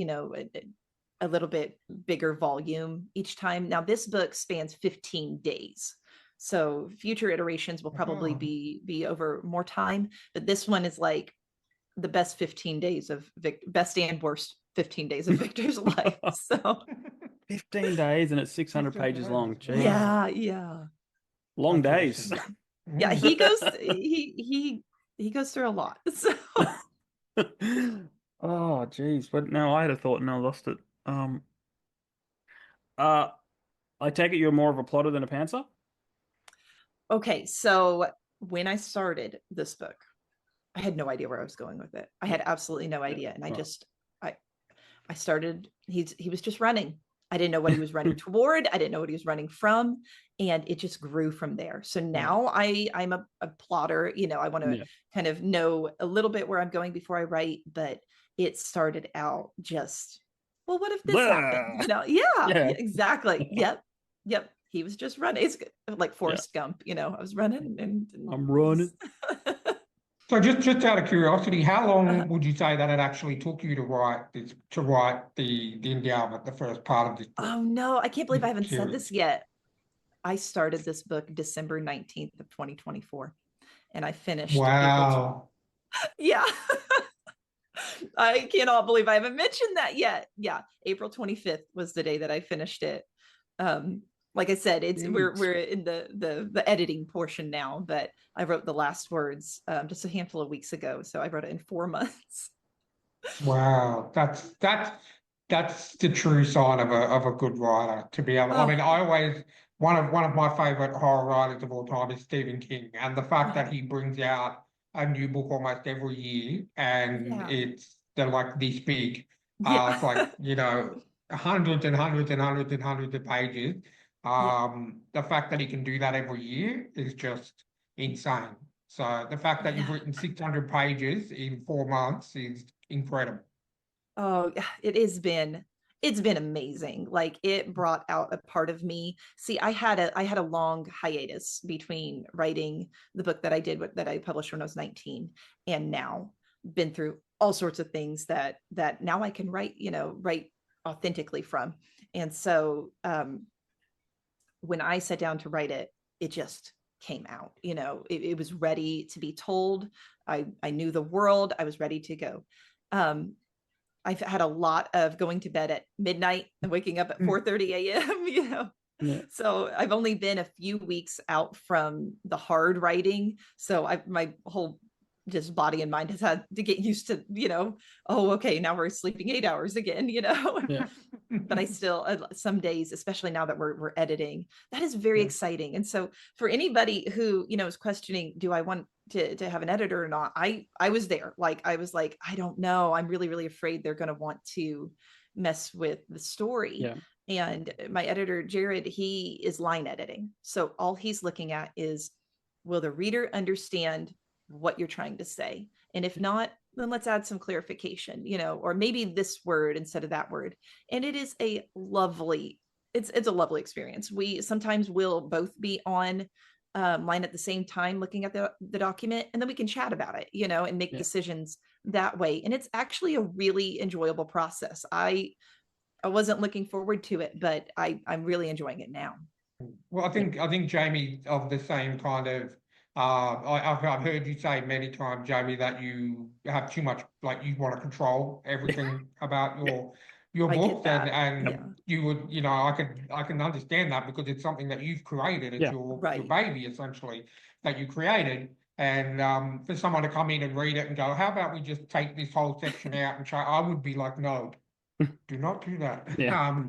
a little bit bigger volume each time. Now this book spans 15 days. So future iterations will probably be over more time, but this one is like the best 15 days of best and worst 15 days of Victor's life. So 15 days and it's 600 pages long. Jeez. Yeah. Long days. Yeah, he goes through a lot. So. Oh, geez. But no, I had a thought and I lost it. I take it you're more of a plotter than a pantser? Okay, so when I started this book, I had no idea where I was going with it. I had absolutely no idea. And I started, he was just running. I didn't know what he was running toward. I didn't know what he was running from. And it just grew from there. So now I'm a plotter, I want to kind of know a little bit where I'm going before I write, but it started out just, well, what if this happened? Blah. Yeah, Yeah. exactly. Yep. He was just running. It's like Forrest Gump, I was running and I'm running. So just out of curiosity, how long Uh-huh. would you say that it actually took you to write the endowment, the first part of this book? Oh no, I can't believe I haven't said Series? this yet. I started this book December 19th of 2024 and I finished April. Wow. Yeah. I cannot believe I haven't mentioned that yet. Yeah, April 25th was the day that I finished it. Like I said, we're in the editing portion now, but I wrote the last words just a handful of weeks ago, so I wrote it in 4 months. Wow. That's the true sign of a good writer, to be able. I mean, Oh, I always one of my favorite horror writers of all time is Stephen King, and the fact that he brings out a new book almost every year, and yeah, they're like this big. It's yeah, like, hundreds and hundreds and hundreds and hundreds of pages. yeah, The fact that he can do that every year is just insane. So the fact that you've yeah. written 600 pages in 4 months is incredible. Oh, yeah, it's been amazing. Like it brought out a part of me. See, I had a long hiatus between writing the book that I did that I published when I was 19 and now been through all sorts of things that now I can write authentically from. And so when I sat down to write it, it just came out. It was ready to be told. I knew the world. I was ready to go. Um, I've had a lot of going to bed at midnight and waking up at 4:30 a.m. Yeah. So I've only been a few weeks out from the hard writing. So my whole just body and mind has had to get used to, oh, okay, now we're sleeping 8 hours again, Yeah. but I still, some days, especially now that we're editing, that is very Yeah. exciting. And so for anybody who, is questioning, do I want to have an editor or not? I was there. Like, I was like, I don't know. I'm really, really afraid they're going to want to mess with the story. Yeah. And my editor, Jared, he is line editing. So all he's looking at is, will the reader understand what you're trying to say? And if not, then let's add some clarification, or maybe this word instead of that word. And it is a lovely, it's a lovely experience. We sometimes will both be on line at the same time looking at the document, and then we can chat about it, and make decisions that way. And it's actually a really enjoyable process. I wasn't looking forward to it, but I'm really enjoying it now. Well, I think Jamie of the same kind of. I've heard you say many times, Jamie, that you have too much, like you want to control everything about your I get books, that. and Yeah. you would, I can understand that because it's something that you've created. It's Yeah. your Right. baby essentially that you created, and for someone to come in and read it and go, how about we just take this whole section out and try? I would be like, no, do not do that. Yeah.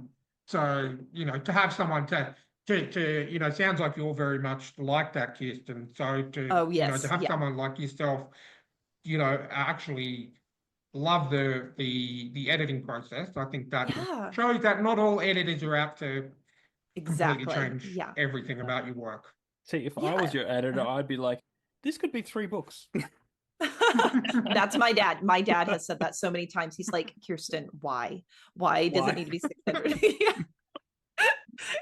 So, to have someone sounds like you're very much like that, Kiersten. So Oh, to yes. have Yeah. someone like yourself, actually love the editing process, I think that Yeah. shows that not all editors are out to completely Exactly. change Yeah. everything about your work. See, if I Yeah. was your editor, I'd be like, this could be 3 books. That's my dad. My dad has said that so many times. He's like, Kiersten, why? Why does Why? it need to be 600? Yeah.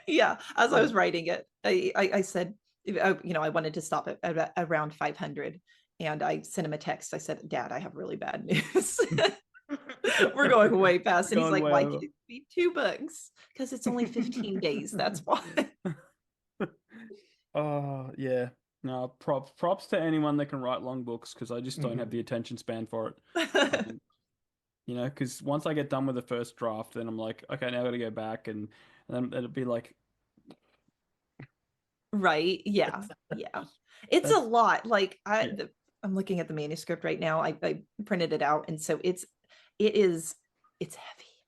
Yeah. As I was writing it, I said, I wanted to stop at around 500. And I sent him a text. I said, Dad, I have really bad news. We're going way past. And he's Going like, way why over. can't it be 2 books? Because it's only 15 days. That's why. Oh, yeah. No, props to anyone that can write long books because I just don't have the attention span for it. Because once I get done with the first draft, then I'm like, okay, now I got to go back, and then it'll be like, Right. Yeah. Yeah. It's a that's lot. Like yeah. I'm looking at the manuscript right now. I printed it out. And so it's heavy.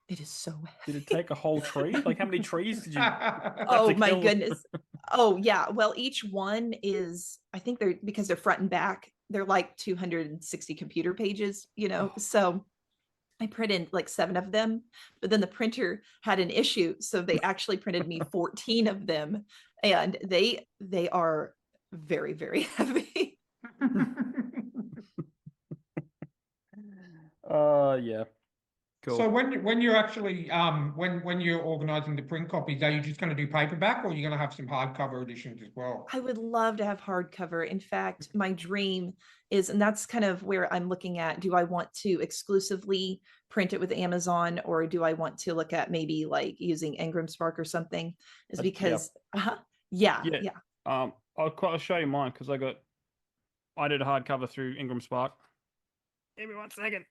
It is so Did heavy. it take a whole tree? Like, how many trees did you have Oh to my kill? goodness. Oh yeah. Well, each one is, I think because they're front and back, they're like 260 computer pages, Oh. So I printed like 7 of them, but then the printer had an issue. So they actually printed me 14 of them. And they are very, very heavy. Yeah. Cool. So when you're actually when you're organizing the print copies, are you just going to do paperback, or are you going to have some hardcover editions as well? I would love to have hardcover. In fact, my dream is, and that's kind of where I'm looking at, do I want to exclusively print it with Amazon, or do I want to look at maybe like using Ingram Spark or something? Is because yeah. I'll show you mine because I did a hardcover through Ingram Spark. Give me 1 second.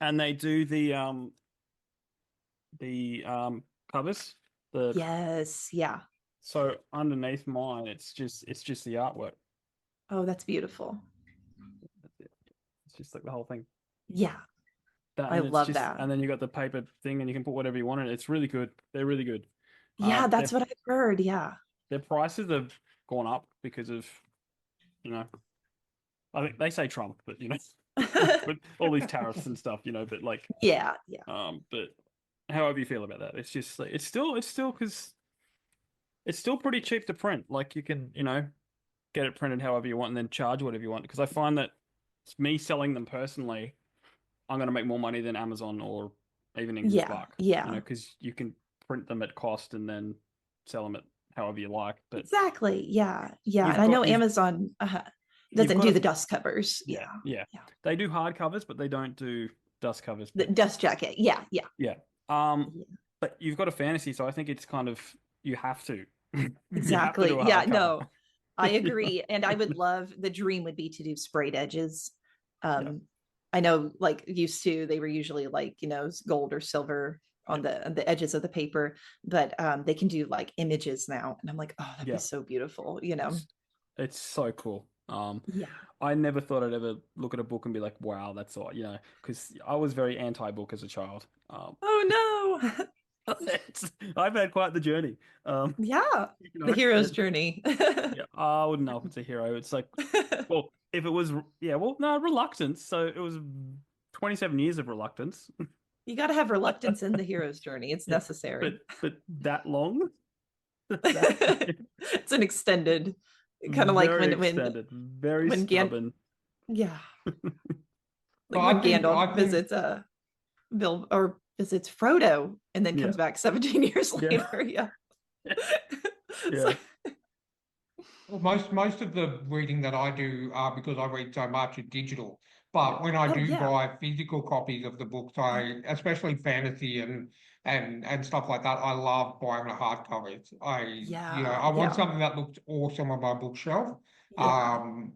And they do the covers. Yes, yeah. So underneath mine, it's just the artwork. Oh, that's beautiful. That's it. It's just like the whole thing. Yeah, I love that. And then you got the paper thing, and you can put whatever you want in it. It's really good. They're really good. Yeah, that's what I've heard. Yeah. Their prices have gone up because of, I think they say Trump, but with all these tariffs and stuff, but like, yeah. But however you feel about that, it's just like, it's still because it's still pretty cheap to print. Like you can, get it printed however you want and then charge whatever you want. Because I find that it's me selling them personally, I'm going to make more money than Amazon or even Ingram Spark. Yeah. Because you can print them at cost and then sell them at however you like. But exactly. Yeah. And I know Amazon doesn't do the dust covers. Yeah. They do hard covers, but they don't do dust covers. The dust jacket. Yeah. But you've got a fantasy, so I think it's kind of you have to. Exactly. No, I agree. And I would love, the dream would be to do sprayed edges. I know, like used to, they were usually like, gold or silver on the edges of the paper, but they can do like images now, and I'm like, oh, that'd be so beautiful. It's so cool. I never thought I'd ever look at a book and be like, wow, that's all, because I was very anti-book as a child. Oh no. I've had quite the journey. The hero's journey. I wouldn't know if it's a hero. It's like, well, if it was, reluctance. So it was 27 years of reluctance. You got to have reluctance in the hero's journey. It's necessary. But that long? It's an extended, kind of like when very stubborn. Like when Gandalf visits Bill or visits Frodo and then comes back 17 years later. Well, most of the reading that I do, because I read so much, is digital. But when I do buy physical copies of the books, especially fantasy and stuff like that, I love buying the hardcovers. I want something that looks awesome on my bookshelf. And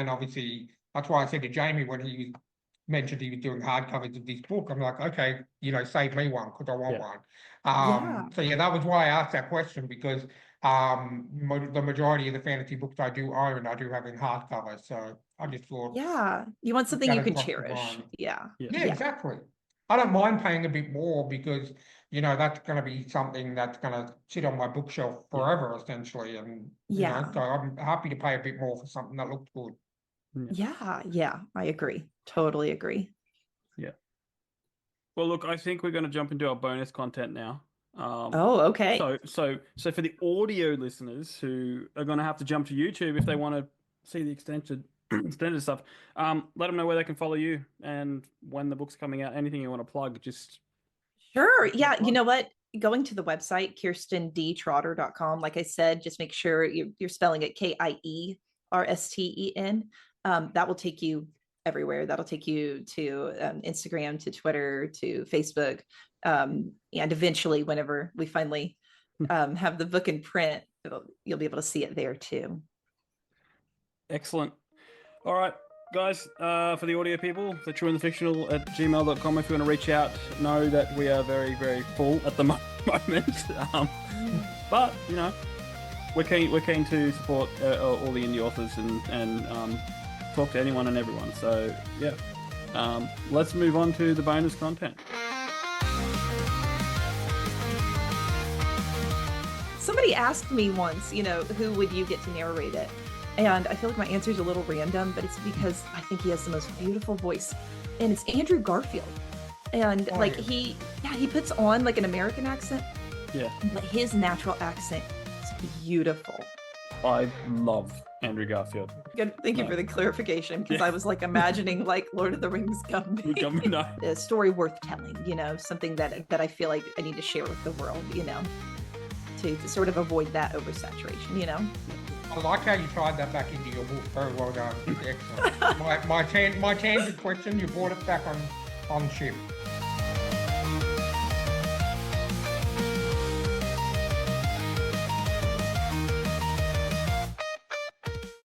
obviously that's why I said to Jamie when he mentioned he was doing hardcovers of this book, I'm like, okay, save me one because I want one. So that was why I asked that question, because the majority of the fantasy books I do own, I do have in hardcover. So I just thought, you want something you can cherish. Exactly. I don't mind paying a bit more because that's going to be something that's going to sit on my bookshelf forever, essentially. And so I'm happy to pay a bit more for something that looks good. I agree. Totally agree. Well, look, I think we're going to jump into our bonus content now. Okay. So for the audio listeners who are going to have to jump to YouTube if they want to see the extended stuff, let them know where they can follow you and when the book's coming out. Anything you want to plug, just sure. Yeah, you know what? Going to the website KierstenDTrotter.com. Like I said, just make sure you're spelling it Kiersten. That will take you everywhere. That'll take you to Instagram, to Twitter, to Facebook, and eventually, whenever we finally have the book in print, you'll be able to see it there too. Excellent. All right, guys, for the audio people, thetrueandthefictional@gmail.com. If you want to reach out, know that we are very, very full at the moment. But we're keen to support all the indie authors and talk to anyone and everyone. So let's move on to the bonus content. Somebody asked me once, who would you get to narrate it? And I feel like my answer is a little random, but it's because I think he has the most beautiful voice, and it's Andrew Garfield. And he puts on like an American accent, but his natural accent is beautiful. I love Andrew Garfield. Good. Thank you for the clarification, because Yeah. I was like imagining like Lord of the Rings Gumby. No. A story worth telling, something that I feel like I need to share with the world, to sort of avoid that oversaturation, I like how you tied that back into your book. Very well done. Excellent. my tangent question, you brought it back on ship.